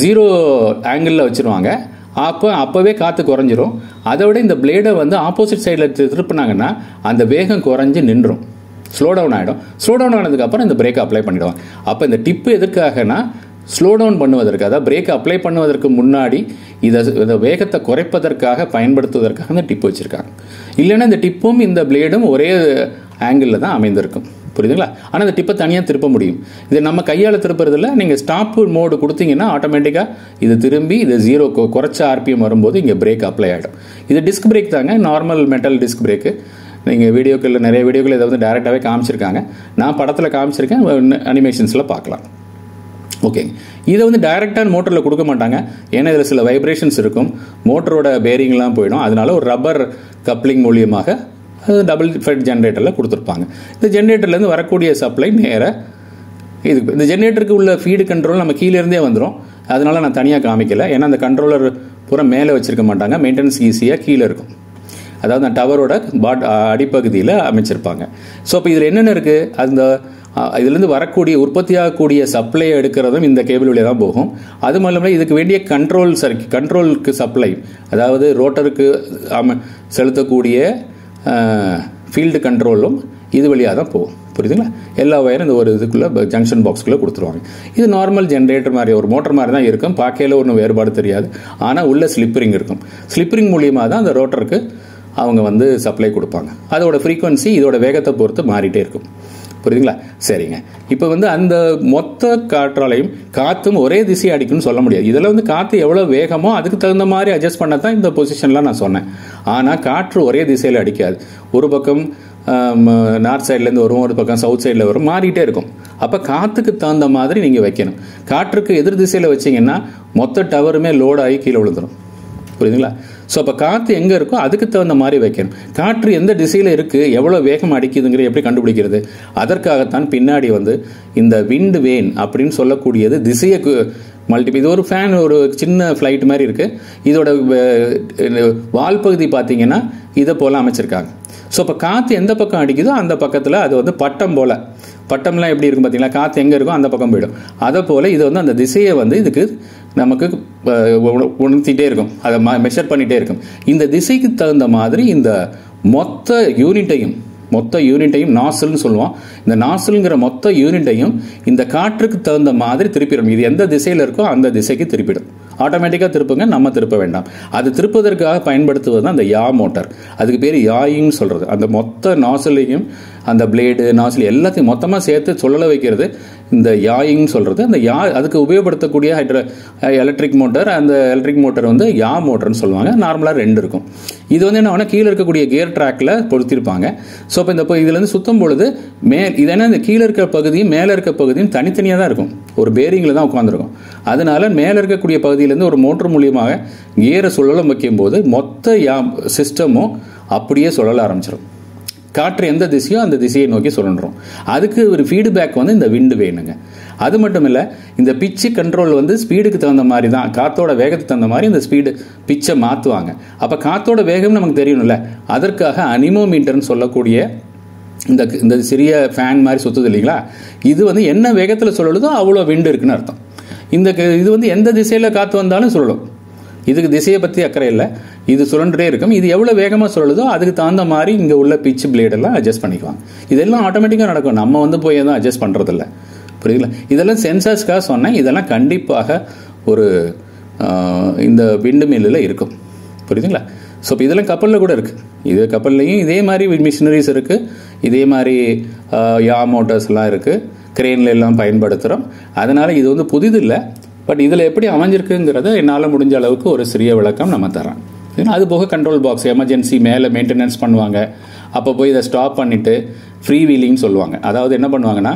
0 ஆங்கிளில் வச்சுருவாங்க. அப்போவே காற்று குறைஞ்சிரும். அதை விட இந்த பிளேடை வந்து ஆப்போசிட் சைடில் திருப்பினாங்கன்னா அந்த வேகம் குறைஞ்சி நின்றும், ஸ்லோ டவுன் ஆகிடும். ஸ்லோ டவுன் ஆனதுக்கப்புறம் இந்த பிரேக்கை அப்ளை பண்ணிவிடுவாங்க. அப்போ இந்த டிப்பு எதுக்காகனா ஸ்லோ டவுன் பண்ணுவதற்கு, அதாவது பிரேக் அப்ளை பண்ணுவதற்கு முன்னாடி இதை வேகத்தை குறைப்பதற்காக பயன்படுத்துவதற்காக இந்த டிப்பு வச்சுருக்காங்க. இல்லைன்னா இந்த டிப்பும் இந்த பிளேடும் ஒரே ஆங்கிளில் தான் அமைந்திருக்கும். புரியுதுங்களா? ஆனால் இந்த டிப்பை தனியாக திருப்ப முடியும். இது நம்ம கையால் திருப்புறதில்ல. நீங்கள் ஸ்டாப் மோடு கொடுத்தீங்கன்னா ஆட்டோமேட்டிக்காக இது திரும்பி இது 0 குறைச்ச ஆர்பிஎம் வரும்போது இங்கே பிரேக் அப்ளை ஆகிடும். இது டிஸ்க் பிரேக் தாங்க, நார்மல் மெட்டல் டிஸ்க் பிரேக்கு. நீங்கள் வீடியோக்களில் நிறைய வீடியோக்கள் இதை வந்து டைரெக்டாகவே காமிச்சிருக்காங்க. நான் படத்தில் காமிச்சிருக்கேன், அனிமேஷன்ஸில் பார்க்கலாம். ஓகேங்க. இதை வந்து டைரெக்டாக மோட்டரில் கொடுக்க மாட்டாங்க. ஏன்னா இதில் சில வைப்ரேஷன்ஸ் இருக்கும், மோட்டரோட பேரிங்லாம் போயிடும். அதனால ஒரு ரப்பர் கப்ளிங் மூலியமாக டபுள் ஃபெட் ஜென்ரேட்டரில் கொடுத்துருப்பாங்க. இந்த ஜென்ரேட்டர்லேருந்து வரக்கூடிய சப்ளை நேராக இதுக்கு, இந்த ஜென்ரேட்டருக்கு உள்ள ஃபீடு கண்ட்ரோல் நம்ம கீழேருந்தே வந்துடும். அதனால நான் தனியாக காமிக்கல. ஏன்னா அந்த கண்ட்ரோலர் பூரா மேலே வச்சுருக்க மாட்டாங்க, மெயின்டெனன்ஸ் ஈஸியாக கீழே இருக்கும். அதாவது அந்த டவரோட அடிப்பகுதியில் அமைச்சிருப்பாங்க. ஸோ இப்போ இதில் என்னென்ன இருக்குது, அந்த இதுலேருந்து வரக்கூடிய உற்பத்தியாகக்கூடிய சப்ளையை எடுக்கிறதும் இந்த கேபிள் வழியாக தான் போகும். அது மூலமாக இதுக்கு வேண்டிய கண்ட்ரோலுக்கு சப்ளை, அதாவது ரோட்டருக்கு செலுத்தக்கூடிய ஃபீல்டு கண்ட்ரோலும் இது வழியாக தான் போகும். புரியுதுங்களா? எல்லா வயரும் இந்த ஒரு இதுக்குள்ளே ஜங்ஷன் பாக்ஸ்குள்ளே கொடுத்துருவாங்க. இது நார்மல் ஜென்ரேட்டர் மாதிரி ஒரு மோட்டர் மாதிரி தான் இருக்கும். பார்க்கையில் ஒன்றும் வேறுபாடு தெரியாது. ஆனால் உள்ள ஸ்லிப்பரிங் இருக்கும். ஸ்லிப்பரிங் மூலியமாக தான் அந்த ரோட்டருக்கு அவங்க வந்து சப்ளை கொடுப்பாங்க. அதோட ஃப்ரீக்வன்சி இதோட வேகத்தை பொறுத்து மாறிட்டே இருக்கும். புரியுதுங்களா? சரிங்க. இப்போ வந்து அந்த மொத்த காற்றாலையும் காற்றும் ஒரே திசையை அடிக்கும்னு சொல்ல முடியாது. இதில் வந்து காற்று எவ்வளோ வேகமோ அதுக்கு தகுந்த மாதிரி அட்ஜஸ்ட் பண்ண தான் இந்த பொசிஷன்லாம் நான் சொன்னேன். ஆனால் காற்று ஒரே திசையில் அடிக்காது. ஒரு பக்கம் நார்த் சைட்லேருந்து வரும், ஒரு பக்கம் சவுத் சைடில் வரும், மாறிட்டே இருக்கும். அப்போ காற்றுக்கு தகுந்த மாதிரி நீங்கள் வைக்கணும். காற்றுக்கு எதிர் திசையில் வச்சிங்கன்னா மொத்த டவருமே லோட் ஆகி கீழே விழுந்துடும். புரியுதுங்களா? ஸோ அப்போ காற்று எங்கே இருக்கோ அதுக்கு தகுந்த மாதிரி வைக்கணும். காற்று எந்த திசையில் இருக்குது, எவ்வளோ வேகம் அடிக்குதுங்கிற எப்படி கண்டுபிடிக்கிறது? அதற்காகத்தான் பின்னாடி வந்து இந்த விண்ட் வேன் அப்படின்னு சொல்லக்கூடியது திசையை இது ஒரு ஃபேன், ஒரு சின்ன ஃப்ளைட் மாதிரி இருக்குது. இதோட வால் பகுதி பார்த்தீங்கன்னா இதை போல் அமைச்சிருக்காங்க. ஸோ இப்போ காற்று எந்த பக்கம் அடிக்குதோ அந்த பக்கத்தில் அது வந்து பட்டம் போல், பட்டம்லாம் எப்படி இருக்கும் பார்த்தீங்களா, காற்று எங்கே இருக்கோ அந்த பக்கம் போயிடும். அதை போல் இது வந்து அந்த திசையை வந்து இதுக்கு நமக்கு உணர்த்திட்டே இருக்கும், அதை மெஷர் பண்ணிகிட்டே இருக்கும். இந்த திசைக்கு தகுந்த மாதிரி இந்த மொத்த யூனிட்டையும் நாசில்னு சொல்லுவோம். இந்த நாசில்ங்கிற மொத்த யூனிட்டையும் இந்த காற்றுக்கு தகுந்த மாதிரி திருப்பிடும். இது எந்த திசையில் இருக்கோ அந்த திசைக்கு திருப்பிடும். ஆட்டோமேட்டிக்காக திருப்புங்க, நம்ம திருப்ப வேண்டாம். அது திருப்பதற்காக பயன்படுத்துவது தான் அந்த யா மோட்டார். அதுக்கு பேர் யாயின்னு சொல்கிறது. அந்த மொத்த நாசிலையும் அந்த பிளேடு நாசில் எல்லாத்தையும் மொத்தமாக சேர்த்து சொல்லலை வைக்கிறது இந்த யாயின்னு சொல்கிறது. அந்த அதுக்கு உபயோகப்படுத்தக்கூடிய எலக்ட்ரிக் மோட்டார், அந்த எலக்ட்ரிக் மோட்டார் வந்து யா மோட்டர்னு சொல்லுவாங்க. நார்மலாக 2 இருக்கும். இது வந்து என்ன கீழே இருக்கக்கூடிய கியர் ட்ராக்ல பொருத்திருப்பாங்க. ஸோ இப்போ இந்த இதுலேருந்து சுற்றும் பொழுது இது என்ன, இந்த கீழே இருக்க பகுதியும் மேலே இருக்க பகுதியும் தனித்தனியாக தான் இருக்கும். ஒரு பேரிங்கில் தான் உட்காந்துருக்கும். அதனால மேலே இருக்கக்கூடிய பகுதியிலேருந்து ஒரு மோட்டர் மூலியமாக கியரை சுழலம் வைக்கும்போது மொத்த சிஸ்டமும் அப்படியே சுழல ஆரம்பிச்சிடும். காற்று எந்த திசையோ அந்த திசையை நோக்கி சுழன்றோம். அதுக்கு ஒரு ஃபீட்பேக் வந்து இந்த விண்டு வேணுங்க. அது மட்டும் இல்லை, இந்த பிச்சு கண்ட்ரோல் வந்து ஸ்பீடுக்கு தகுந்த மாதிரி தான், காற்றோட வேகத்துக்கு தகுந்த மாதிரி இந்த ஸ்பீடு பிச்சை மாற்றுவாங்க. அப்போ காற்றோட வேகம் நமக்கு தெரியணும்ல, அதற்காக அனிமோமீட்டர்னு சொல்லக்கூடிய இந்த சிறிய ஃபேன் மாதிரி சுற்றுது இல்லைங்களா, இது வந்து என்ன வேகத்தில் சுழலுதோ அவ்வளோ விண்டு இருக்குன்னு அர்த்தம். இது வந்து எந்த திசையில் காற்று வந்தாலும் சுழலும். இதுக்கு திசையை பற்றி அக்கறை இல்லை, இது சுழன்றே இருக்கும். இது எவ்வளோ வேகமாக சுழலுதோ அதுக்கு தகுந்த மாதிரி இங்கே உள்ள பிச்சு பிளேடெல்லாம் அட்ஜஸ்ட் பண்ணிக்குவாங்க. இதெல்லாம் ஆட்டோமேட்டிக்காக நடக்கும், நம்ம வந்து போய் எதுவும் அட்ஜஸ்ட் பண்ணுறதில்ல. புரியுதுங்களா? இதெல்லாம் சென்சார்ஸ்க்காக சொன்னேன். இதெல்லாம் கண்டிப்பாக ஒரு இந்த விண்டு மில்லில் இருக்கும். புரியுதுங்களா? ஸோ இப்போ இதெல்லாம் கப்பலில் கூட இருக்குது. இது கப்பல்லையும் இதே மாதிரி மிஷினரிஸ் இருக்குது, இதே மாதிரி யா மோட்டர்ஸ்லாம் இருக்குது, கிரெயின்ல எல்லாம் பயன்படுத்துகிறோம். அதனால் இது வந்து புதிது இல்லை. பட் இதில் எப்படி அமைஞ்சிருக்குங்கிறத என்னால் முடிஞ்ச அளவுக்கு ஒரு சிறிய விளக்கம் நம்ம தரோம். அது போக கண்ட்ரோல் பாக்ஸ், எமர்ஜென்சி மேலே மெயின்டெனன்ஸ் பண்ணுவாங்க. அப்போ போய் இதை ஸ்டாப் பண்ணிவிட்டு ஃப்ரீ வீலிங்னு சொல்லுவாங்க. அதாவது என்ன பண்ணுவாங்கன்னா,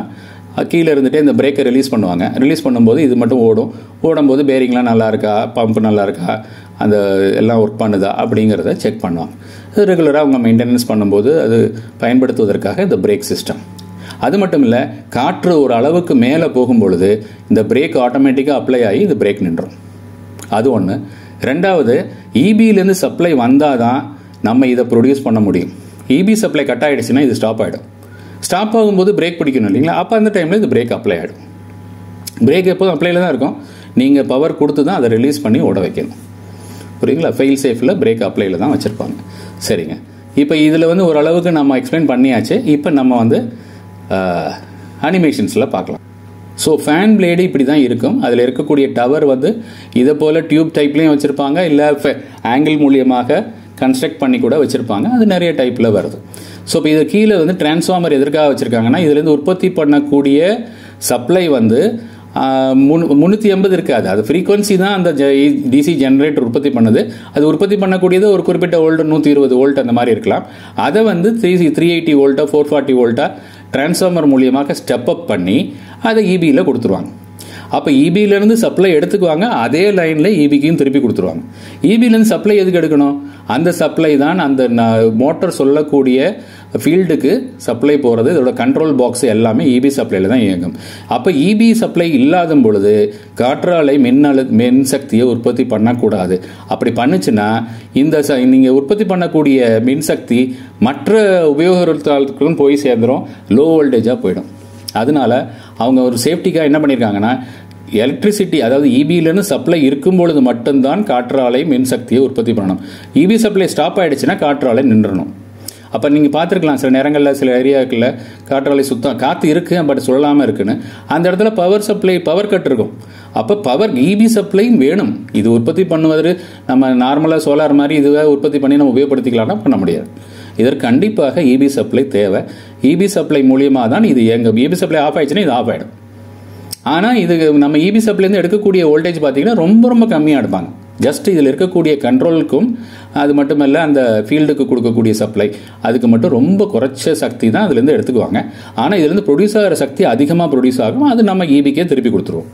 கீழே இருந்துகிட்டே இந்த பிரேக்கை ரிலீஸ் பண்ணுவாங்க. ரிலீஸ் பண்ணும்போது இது மட்டும் ஓடும்போது பேரிங்லாம் நல்லா இருக்கா, பம்ப் நல்லா இருக்கா, அந்த எல்லாம் ஒர்க் பண்ணுதா அப்படிங்கிறத செக் பண்ணுவாங்க. ரெகுலராக அவங்க மெயின்டெனன்ஸ் பண்ணும்போது அது பயன்படுத்துவதற்காக இந்த பிரேக் சிஸ்டம். அது மட்டும் இல்லை, காற்று ஒரு அளவுக்கு மேலே போகும்பொழுது இந்த பிரேக் ஆட்டோமேட்டிக்காக அப்ளை ஆகி இந்த பிரேக் நின்றும். அது ஒன்று. ரெண்டாவது, இபியிலேருந்து சப்ளை வந்தால் தான் நம்ம இதை ப்ரொடியூஸ் பண்ண முடியும். இபி சப்ளை கட் ஆகிடுச்சுன்னா இது ஸ்டாப் ஆகிடும். ஸ்டாப் ஆகும்போது பிரேக் பிடிக்கணும் இல்லைங்களா, அப்போ அந்த டைமில் இது பிரேக் அப்ளை ஆகிடும். பிரேக் எப்போதும் அப்ளைல தான் இருக்கும், நீங்கள் பவர் கொடுத்து தான் அதை ரிலீஸ் பண்ணி ஓட வைக்கணும். புரியுங்களா? ஃபெயில் சேஃபில் பிரேக் அப்ளைல தான் வச்சுருப்பாங்க. சரிங்க, இப்போ இதில் வந்து ஓரளவுக்கு நம்ம எக்ஸ்பிளைன் பண்ணியாச்சு. இப்போ நம்ம வந்து அனிமேஷன்ஸில் பார்க்கலாம். ஸோ ஃபேன் பிளேடு இப்படி தான் இருக்கும். அதில் இருக்கக்கூடிய டவர் வந்து இதை போல் டியூப் டைப்லேயும் வச்சுருப்பாங்க, இல்லை ஆங்கிள் மூலியமாக கன்ஸ்ட்ரக்ட் பண்ணி கூட வச்சுருப்பாங்க. அது நிறைய டைப்பில் வருது. ஸோ இப்போ இது கீழே வந்து டிரான்ஸ்ஃபார்மர் எதற்காக வச்சுருக்காங்கன்னா, இதுலேருந்து உற்பத்தி பண்ணக்கூடிய சப்ளை வந்து 380 இருக்காது. அது ஃப்ரீக்வன்சி தான் அந்த டிசி ஜெனரேட்டர் உற்பத்தி பண்ணுது. அது உற்பத்தி பண்ணக்கூடியது ஒரு குறிப்பிட்ட வோல்ட் 120 வோல்ட் அந்த மாதிரி இருக்கலாம். அதை வந்து 380 வோல்ட்டா 440 வோல்ட்டா டிரான்ஸ்ஃபார்மர் மூலியமாக ஸ்டெப் அப் பண்ணி அதை இபியில் கொடுத்துருவாங்க. அப்போ இபியிலேருந்து சப்ளை எடுத்துக்குவாங்க, அதே லைனில் இபிக்கும் திருப்பி கொடுத்துருவாங்க. இபியிலேருந்து சப்ளை எதுக்கு எடுக்கணும்? அந்த சப்ளை தான் அந்த மோட்டார் சொல்லக்கூடிய ஃபீல்டுக்கு சப்ளை போகிறது. இதோட கண்ட்ரோல் பாக்ஸ் எல்லாமே இபி சப்ளையில் தான் இயங்கும். அப்போ இபி சப்ளை இல்லாத பொழுது காற்றாலை மின் சக்தியை உற்பத்தி பண்ணக்கூடாது. அப்படி பண்ணுச்சுன்னா இந்த நீங்கள் உற்பத்தி பண்ணக்கூடிய மின்சக்தி மற்ற உபயோகத்தாளர்களுக்கும் போய் சேர்ந்துடும், லோ வோல்டேஜாக போயிடும். அதனால அவங்க ஒரு சேஃப்டிக்காக என்ன பண்ணியிருக்காங்கன்னா, எலக்ட்ரிசிட்டி அதாவது இபியிலேருந்து சப்ளை இருக்கும் பொழுது மட்டும்தான் காற்றாலை மின்சக்தியை உற்பத்தி பண்ணணும். இபி சப்ளை ஸ்டாப் ஆகிடுச்சுன்னா காற்றாலை நின்றணும். அப்போ நீங்கள் பார்த்துருக்கலாம், சில நேரங்களில் சில ஏரியாக்களில் காற்றாலை சுத்தம் காற்று இருக்குது பட் சொல்லாமல் இருக்குன்னு, அந்த இடத்துல பவர் கட் இருக்கும். அப்போ இபி சப்ளையும் வேணும். இது உற்பத்தி பண்ணுவது நம்ம நார்மலாக சோலார் மாதிரி இதுவே உற்பத்தி பண்ணி நம்ம உபயோகப்படுத்திக்கலாம்னா பண்ண முடியாது. இதற்கு கண்டிப்பாக இபி சப்ளை தேவை. இபி சப்ளை மூலியமாக தான் இது இயங்கும். இபி சப்ளை ஆஃப் ஆயிடுச்சுன்னா இது ஆஃப் ஆகிடும். ஆனால் இது நம்ம இபி சப்ளைலேருந்து எடுக்கக்கூடிய வோல்டேஜ் பார்த்தீங்கன்னா ரொம்ப ரொம்ப கம்மியாக எடுப்பாங்க. ஜஸ்ட் இதில் இருக்கக்கூடிய கண்ட்ரோலுக்கும் அது மட்டுமல்ல அந்த ஃபீல்டுக்கு கொடுக்கக்கூடிய சப்ளை அதுக்கு மட்டும் ரொம்ப குறைச்ச சக்தி தான் அதுலேருந்து எடுத்துக்குவாங்க. ஆனால் இதுலேருந்து ப்ரொடியூஸ் ஆகிற சக்தி அதிகமாக ப்ரொடியூஸ் ஆகும். அது நம்ம இபிக்கே திருப்பி கொடுத்துருவோம்.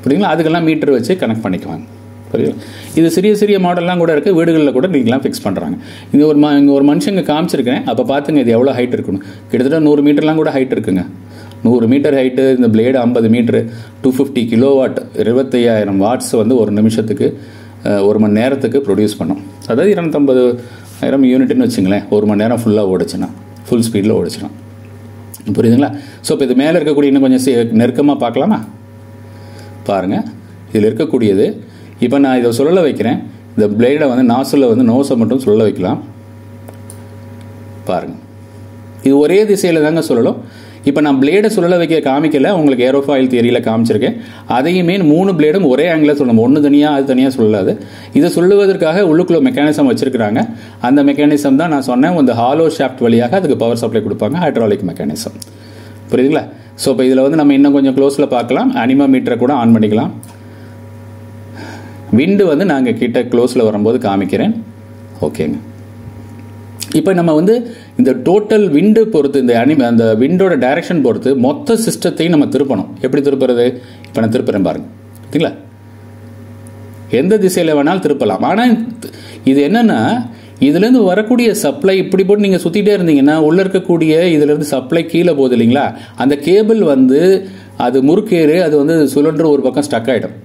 புரியுங்களா? அதுக்கெல்லாம் மீட்டர் வச்சு கனெக்ட் பண்ணிக்குவாங்க. புரியுது? இது சிறிய மாடல்லாம் கூட இருக்குது, வீடுகளில் கூட நீங்களாம் ஃபிக்ஸ் பண்ணுறாங்க. இங்கே ஒரு மனுஷங்க காமிச்சிருக்கேன், அப்போ பார்த்துங்க இது எவ்வளோ ஹைட் இருக்கணும். கிட்டத்தட்ட 100 மீட்டர்லாம் கூட ஹைட் இருக்குங்க. 100 மீட்டர் ஹைட்டு. இந்த பிளேடு 50 மீட்டரு, 250 கிலோவாட், 25,000 வாட்ஸ் வந்து ஒரு நிமிஷத்துக்கு 1 மணி நேரத்துக்கு ப்ரொடியூஸ் பண்ணும். அதாவது 250,000 யூனிட்னு வச்சுங்களேன். 1 மணி நேரம் ஃபுல்லாக ஓடிச்சுன்னா, ஃபுல் ஸ்பீடில் ஓடிச்சுன்னா. புரியுதுங்களா? ஸோ இப்போ இது மேலே இருக்கக்கூடிய இன்னும் கொஞ்சம் நெருக்கமாக பார்க்கலாமா? பாருங்கள், இதில் இருக்கக்கூடியது. இப்போ நான் இதை சொல்ல வைக்கிறேன். இந்த பிளேடை வந்து நாசில் வந்து நோஸை மட்டும் சொல்ல வைக்கலாம். பாருங்கள், இது ஒரே திசையில் தாங்க சொல்லணும். இப்போ நான் பிளேடை சுழல வைக்க காமிக்கல, உங்களுக்கு ஏரோஃபாயில் தியரியில் காமிச்சிருக்கேன். அதையுமே 3 பிளேடும் ஒரே ஆங்கிளில் சொல்லணும். ஒன்று தனியாக அது தனியாக சொல்லாது. இதை சொல்லுவதற்காக உள்ளுக்குள்ள மெக்கானிசம் வச்சிருக்கிறாங்க. அந்த மெக்கானிசம் தான் நான் சொன்னேன், இந்த ஹாலோ ஷாஃப்ட் வழியாக அதுக்கு பவர் சப்ளை கொடுப்பாங்க, ஹைட்ராலிக் மெக்கானிசம். புரியுதுங்களா? ஸோ இப்போ இதில் வந்து நம்ம இன்னும் கொஞ்சம் க்ளோஸில் பார்க்கலாம். அனிமோமீட்டரை கூட ஆன் பண்ணிக்கலாம். விண்டு வந்து நாங்கள் கிட்ட க்ளோஸில் வரும்போது காமிக்கிறேன். ஓகேங்க. இப்போ நம்ம வந்து இந்த டோட்டல் விண்டு பொறுத்து, அந்த விண்டோட டைரக்ஷன் பொறுத்து மொத்த சிஸ்டத்தையும் நம்ம திருப்பணும். எப்படி திருப்புறது? இப்போ நான் திருப்புறேன் பாருங்க. சரிங்களா? எந்த திசையில் வேணாலும் திருப்பலாம். ஆனால் இது என்னன்னா, இதுலேருந்து வரக்கூடிய சப்ளை இப்படி போட்டு நீங்கள் சுற்றிட்டே இருந்தீங்கன்னா உள்ளே இருக்கக்கூடிய இதுலேருந்து சப்ளை கீழே போகுது இல்லைங்களா, அந்த கேபிள் வந்து அது முறுக்கேறு, அது வந்து சுழன்று ஒரு பக்கம் ஸ்டக் ஆகிடும்.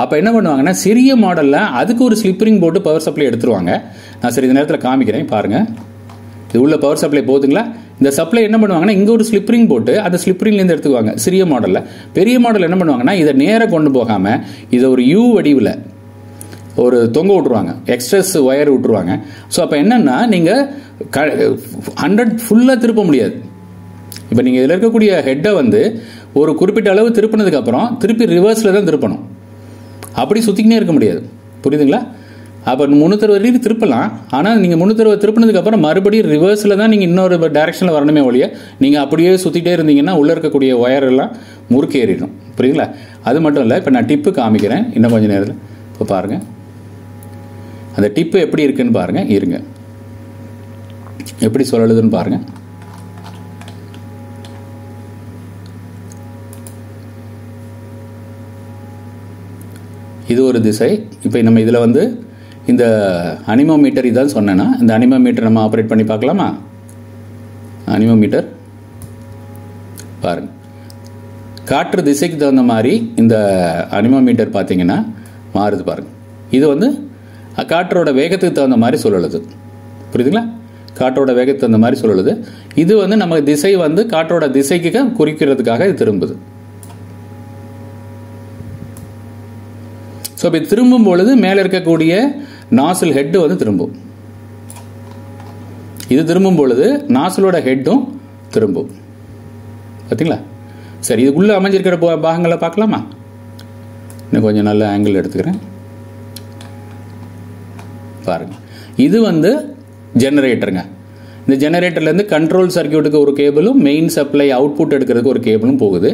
அப்போ என்ன பண்ணுவாங்கன்னா, சிறிய மாடலில் அதுக்கு ஒரு ஸ்லிப்பரிங் போட்டு பவர் சப்ளை எடுத்துருவாங்க. நான் சரி இந்த நேரத்தில் காமிக்கிறேன் பாருங்கள். இது உள்ள பவர் சப்ளை போகுதுங்களா? இந்த சப்ளை என்ன பண்ணுவாங்கன்னா, இங்கே ஒரு ஸ்லிப்பரிங் போட்டு அந்த ஸ்லிப்பரிங்லேருந்து எடுத்துக்குவாங்க சிறிய மாடலில். பெரிய மாடல் என்ன பண்ணுவாங்கன்னா, இதை நேராக கொண்டு போகாமல் இதை ஒரு யூ வடிவில் ஒரு தொங்க விட்ருவாங்க, எக்ஸ்ட்ரஸ் ஒயர் விட்டுருவாங்க. ஸோ அப்போ என்னென்னா, நீங்கள் 100 ஃபுல்லாக திருப்ப முடியாது. இப்போ நீங்கள் இதில் இருக்கக்கூடிய ஹெட்டை வந்து ஒரு குறிப்பிட்ட அளவு திருப்பினதுக்கப்புறம் திருப்பி ரிவர்ஸில் தான் திருப்பணும். அப்படி சுற்றிக்கினே இருக்க முடியாது. புரியுதுங்களா? அப்போ 360 டிகிரி திருப்பலாம். ஆனால் நீங்கள் 360 திருப்பினதுக்கப்புறம் மறுபடியும் ரிவர்ஸில் தான் நீங்கள் இன்னொரு டைரக்ஷனில் வரணுமே ஒழிய, நீங்கள் அப்படியே சுற்றிட்டே இருந்தீங்கன்னா உள்ளே இருக்கக்கூடிய ஒயர் எல்லாம் முறுக்கேறிடும். புரியுதுங்களா? அது மட்டும் இல்லை, இப்போ நான் டிப்பு காமிக்கிறேன் இன்னும் கொஞ்சம் நேரத்தில். இப்போ பாருங்கள், அந்த டிப்பு எப்படி இருக்குன்னு பாருங்கள். இருங்க, எப்படி சொல்லுதுன்னு பாருங்கள். இது ஒரு திசை. இப்போ நம்ம இதில் வந்து இந்த அனிமோமீட்டர் இதான் சொன்னேன்னா, இந்த அனிமோமீட்டர் நம்ம ஆப்ரேட் பண்ணி பார்க்கலாமா? அனிமோமீட்டர் பாருங்கள், காற்று திசைக்கு தகுந்த மாதிரி இந்த அனிமோமீட்டர் பார்த்தீங்கன்னா மாறுது பாருங்கள். இது வந்து காற்றோட வேகத்துக்கு தகுந்த மாதிரி சொல்லுது. புரியுதுங்களா? காற்றோட வேகத்தை அந்த மாதிரி சொல்லுது. இது வந்து நம்ம திசை வந்து காற்றோட திசைக்கு குறிக்கிறதுக்காக இது திரும்புது. ஸோ இப்போ திரும்பும் பொழுது மேலே இருக்கக்கூடிய நாசில் ஹெட்டு வந்து திரும்பும். இது திரும்பும் பொழுது நாசிலோட ஹெட்டும் திரும்பும். பார்த்தீங்களா? சரி, இதுக்குள்ளே அமைஞ்சிருக்கிற பாகங்களை பார்க்கலாமா? இன்னும் கொஞ்சம் நல்ல ஆங்கிள் எடுத்துக்கிறேன் பாருங்க. இது வந்து ஜெனரேட்டருங்க. இந்த ஜெனரேட்டர்லேருந்து கண்ட்ரோல் சர்க்கியூட்டுக்கு ஒரு கேபிளும் மெயின் சப்ளை அவுட்புட் எடுக்கிறதுக்கு ஒரு கேபிளும் போகுது.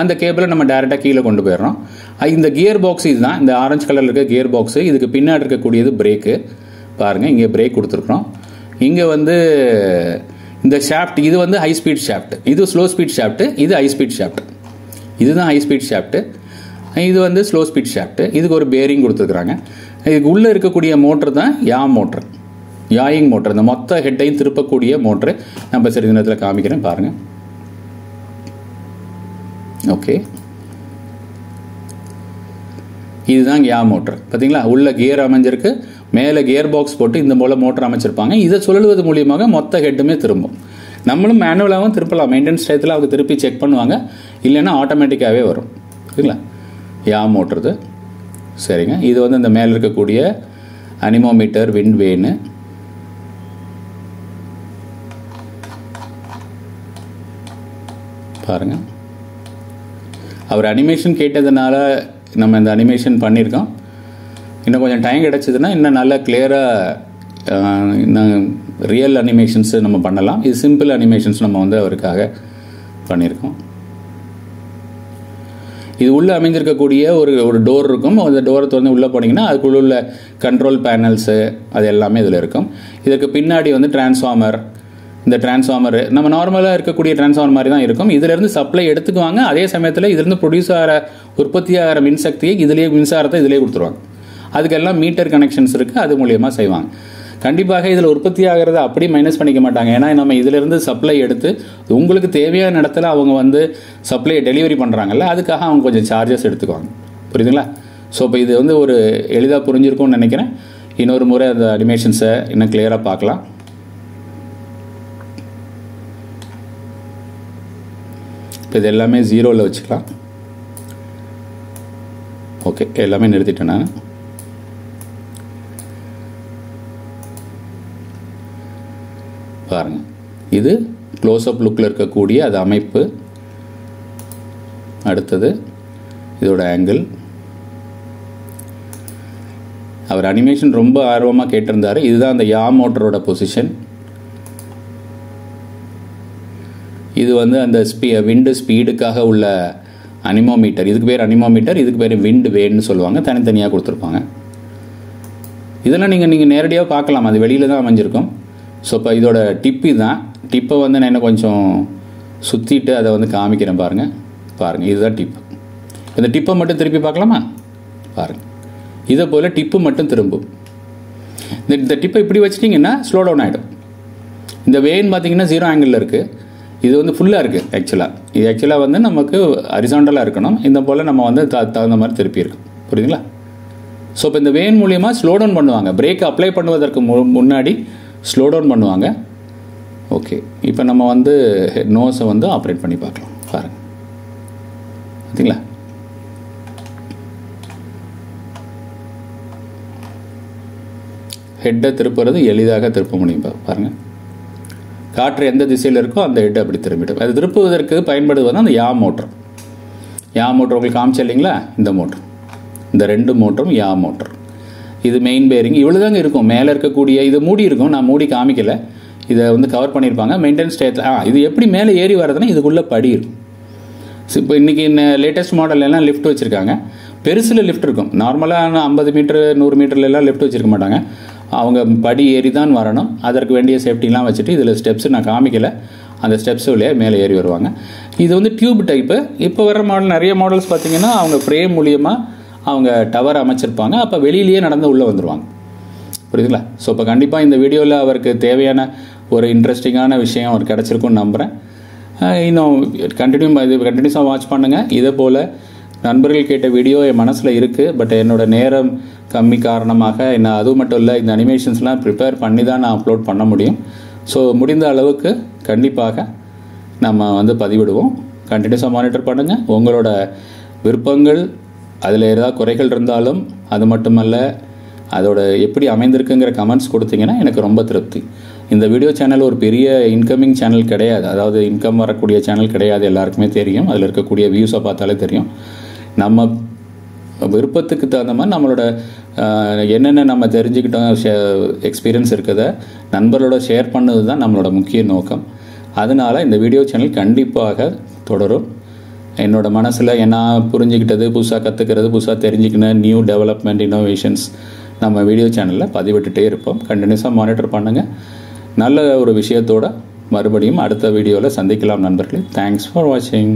அந்த கேபிளை நம்ம டேரெக்டாக கீழே கொண்டு போயிடுறோம். இந்த கியர் பாக்ஸ் இதுதான், இந்த ஆரஞ்சு கலரில் இருக்க கியர் பாக்ஸு. இதுக்கு பின்னாடி இருக்கக்கூடியது பிரேக்கு. பாருங்கள், இங்கே பிரேக் கொடுத்துருக்குறோம். இங்கே வந்து இந்த ஷாஃப்ட், இது வந்து ஹை ஸ்பீட் ஷாஃப்ட், இது ஸ்லோ ஸ்பீட் ஷாஃப்ட், இது ஹை ஸ்பீட் ஷாஃப்ட். இதுதான் ஹை ஸ்பீட் ஷாஃப்ட், இது வந்து ஸ்லோ ஸ்பீட் ஷாஃப்ட். இதுக்கு ஒரு பேரிங் கொடுத்துருக்குறாங்க. இதுக்கு உள்ளே இருக்கக்கூடிய மோட்டர் தான் மோட்டர், யாயிங் மோட்டர். இந்த மொத்த ஹெட்டையும் திருப்பக்கூடிய மோட்ரு. நம்ம சரி நேரத்தில் காமிக்கிறேன் பாருங்கள். ஓகே, இதுதான் மோட்டர். பார்த்தீங்களா? உள்ள கியர் அமைஞ்சிருக்கு, மேலே கியர் பாக்ஸ் போட்டு இந்த போல மோட்டர் அமைச்சிருப்பாங்க. இதை சுழலுவது மூலியமாக மொத்த ஹெட்டுமே திரும்பும். நம்மளும் மேனுவலாகவும் திருப்பலாம், மெயின்டெனன்ஸ் டயத்தில் அவங்க திருப்பி செக் பண்ணுவாங்க, இல்லைன்னா ஆட்டோமேட்டிக்காகவே வரும். சரிங்களா? மோட்டருது. சரிங்க, இது வந்து இந்த மேலே இருக்கக்கூடிய அனிமோமீட்டர், விண்ட் வேனு. பாருங்க, அவர் அனிமேஷன் கேட்டதுனால நம்ம இந்த அனிமேஷன் பண்ணியிருக்கோம். இன்னும் கொஞ்சம் டைம் கிடச்சிதுன்னா இன்னும் நல்லா கிளியராக இன்னும் ரியல் அனிமேஷன்ஸ் நம்ம பண்ணலாம். இது சிம்பிள் அனிமேஷன்ஸ் நம்ம வந்து அவருக்காக பண்ணியிருக்கோம். இது உள்ளே அமைஞ்சிருக்கக்கூடிய ஒரு டோர் இருக்கும். அந்த டோரை திறந்து உள்ளே போனீங்கன்னா அதுக்குள்ள உள்ள கண்ட்ரோல் பேனல்ஸு அது எல்லாமே இதில் இருக்கும். இதற்கு பின்னாடி வந்து டிரான்ஸ்ஃபார்மர். இந்த டிரான்ஸ்ஃபார்மர் நம்ம நார்மலாக இருக்கக்கூடிய டிரான்ஸ்ஃபார்மர் மாதிரி தான் இருக்கும். இதிலேருந்து சப்ளை எடுத்துக்குவாங்க. அதே சமயத்தில் இதிலிருந்து ப்ரொடியூஸ் ஆகிற உற்பத்தி ஆகிற மின்சக்தியை இதிலேயே, மின்சாரத்தை இதிலேயே கொடுத்துருவாங்க. அதுக்கெல்லாம் மீட்டர் கனெக்ஷன்ஸ் இருக்குது, அது மூலியமாக செய்வாங்க. கண்டிப்பாக இதில் உற்பத்தி ஆகிறத அப்படி மைனஸ் பண்ணிக்க மாட்டாங்க. ஏன்னா நம்ம இதிலிருந்து சப்ளை எடுத்து உங்களுக்கு தேவையான இடத்துல அவங்க வந்து சப்ளையை டெலிவரி பண்ணுறாங்கல்ல, அதுக்காக அவங்க கொஞ்சம் சார்ஜஸ் எடுத்துக்குவாங்க. புரியுதுங்களா? ஸோ இப்போ இது வந்து ஒரு எளிதாக புரிஞ்சிருக்கும்னு நினைக்கிறேன். இன்னொரு முறை அந்த அனிமேஷன்ஸை இன்னும் கிளியராக பார்க்கலாம். இப்போ இது எல்லாமே ஜீரோவில் வச்சுக்கலாம். ஓகே, எல்லாமே நிறுத்திட்டேன் நான். பாருங்கள், இது க்ளோஸ்அப் லுக்கில் இருக்கக்கூடிய அது அமைப்பு. அடுத்தது இதோட ஆங்கிள். அவர் அனிமேஷன் ரொம்ப ஆர்வமாக கேட்டிருந்தார். இதுதான் அந்த மோட்டரோட பொசிஷன். இது வந்து அந்த விண்டு ஸ்பீடுக்காக உள்ள அனிமோமீட்டர். இதுக்கு பேர் அனிமோமீட்டர், இதுக்கு பேர் விண்ட் வேன்னு சொல்லுவாங்க. தனித்தனியாக கொடுத்துருப்பாங்க. இதெல்லாம் நீங்கள் நேரடியாக பார்க்கலாம், அது வெளியில் தான் அமைஞ்சிருக்கும். ஸோ இப்போ இதோட டிப்பு தான். டிப்பை வந்து நான் இன்னும் கொஞ்சம் சுற்றிட்டு அதை வந்து காமிக்கிறேன் பாருங்கள். இதுதான் டிப்பு. இந்த டிப்பை மட்டும் திருப்பி பார்க்கலாமா? பாருங்கள், இதை போல் டிப்பு மட்டும் திரும்பும். இந்த டிப்பை இப்படி வச்சிட்டிங்கன்னா ஸ்லோ டவுன் ஆகிடும். இந்த வேன் பார்த்தீங்கன்னா 0 ஆங்கிளில் இருக்குது. இது வந்து ஃபுல்லாக இருக்குது. இது ஆக்சுவலாக வந்து நமக்கு ஹரிசாண்டலாக இருக்கணும். இந்த போல் நம்ம வந்து தகுந்த மாதிரி திருப்பி இருக்கும். புரியுதுங்களா? ஸோ இப்போ இந்த வேன் மூலியமாக ஸ்லோ டவுன் பண்ணுவாங்க. பிரேக் அப்ளை பண்ணுவதற்கு முன்னாடி ஸ்லோ டவுன் பண்ணுவாங்க. ஓகே, இப்போ நம்ம வந்து நோஸை வந்து ஆப்ரேட் பண்ணி பார்க்கலாம். பாருங்கள், பார்த்தீங்களா? ஹெட்டை திருப்புறது எளிதாக திருப்ப முடியும். பாருங்கள், காற்று எந்த திசையில் இருக்கோ அந்த ஹெட் அப்படி திரும்பிடும். அது திருப்புவதற்கு பயன்படுவது அந்த மோட்டர். மோட்டர் உங்களுக்கு காமிச்ச இல்லைங்களா? இந்த மோட்டர், இந்த 2 மோட்டரும் மோட்டர். இது மெயின் பேரிங். இவ்வளோதாங்க இருக்கும். மேலே இருக்கக்கூடிய இது மூடி இருக்கும். நான் மூடி காமிக்கலை, இதை வந்து கவர் பண்ணியிருப்பாங்க மெயின்டெனன்ஸ் டயத்தில். இது எப்படி மேலே ஏறி வரதுன்னா இதுக்குள்ளே படி இருக்கும். இப்போ இன்றைக்கி லேட்டஸ்ட் மாடல் எல்லாம் லிஃப்ட் வச்சுருக்காங்க. பெருசில் லிஃப்ட் இருக்கும். நார்மலாக 50 மீட்டர் 100 மீட்டர்லாம் லிஃப்ட் வச்சுருக்க மாட்டாங்க. அவங்க படி ஏறி தான் வரணும். அதற்கு வேண்டிய சேஃப்டிலாம் வச்சுட்டு இதில் ஸ்டெப்ஸ் நான் காமிக்கலை, அந்த ஸ்டெப்ஸ் வழியாக மேலே ஏறி வருவாங்க. இது வந்து டியூப் டைப்பு. இப்போ வர மாடல் நிறைய மாடல்ஸ் பார்த்திங்கன்னா அவங்க ஃப்ரேம் மூலியமாக அவங்க டவர் அமைச்சிருப்பாங்க. அப்போ வெளியிலேயே நடந்து உள்ளே வந்துடுவாங்க. புரியுதுங்களா? ஸோ இப்போ கண்டிப்பாக இந்த வீடியோவில் அவருக்கு தேவையான ஒரு இன்ட்ரெஸ்டிங்கான விஷயம் அவர் கிடச்சிருக்குன்னு நம்புகிறேன். இன்னும் கண்டினியூஸாக வாட்ச் பண்ணுங்கள். இதே போல் நண்பர்கள் கேட்ட வீடியோ என் மனசில் இருக்குது. பட் என்னோடய நேரம் கம்மி காரணமாக என்ன, அது மட்டும் இல்லை, இந்த அனிமேஷன்ஸ்லாம் ப்ரிப்பேர் பண்ணி தான் நான் அப்லோட் பண்ண முடியும். ஸோ முடிந்த அளவுக்கு கண்டிப்பாக நம்ம பதிவிடுவோம். கண்டினியூஸாக மானிட்டர் பண்ணுங்கள். உங்களோட விருப்பங்கள் அதில் ஏதாவது குறைகள் இருந்தாலும், அது மட்டுமல்ல அதோட எப்படி அமைந்திருக்குங்கிற கமெண்ட்ஸ் கொடுத்தீங்கன்னா எனக்கு ரொம்ப திருப்தி. இந்த வீடியோ சேனல் ஒரு பெரிய இன்கமிங் சேனல் கிடையாது, அதாவது இன்கம் வரக்கூடிய சேனல் கிடையாது, எல்லாருக்குமே தெரியும். அதில் இருக்கக்கூடிய வியூஸை பார்த்தாலே தெரியும். நம்ம விருப்பத்துக்கு தகுந்த மாதிரி நம்மளோட என்னென்ன நம்ம தெரிஞ்சுக்கிட்டோம் எக்ஸ்பீரியன்ஸ் இருக்கிறத நண்பர்களோட ஷேர் பண்ணது தான் நம்மளோட முக்கிய நோக்கம். அதனால் இந்த வீடியோ சேனல் கண்டிப்பாக தொடரும். என்னோடய மனசில் என்ன புரிஞ்சுக்கிட்டது, புதுசாக கற்றுக்கிறது, புதுசாக தெரிஞ்சுக்கின நியூ டெவலப்மெண்ட் இன்னோவேஷன்ஸ் நம்ம வீடியோ சேனலில் பதிவிட்டுட்டே இருப்போம். கண்டினியூஸாக மானிட்டர் பண்ணுங்கள். நல்ல ஒரு விஷயத்தோடு மறுபடியும் அடுத்த வீடியோவில் சந்திக்கலாம் நண்பர்களே. தேங்க்ஸ் ஃபார் வாட்சிங்.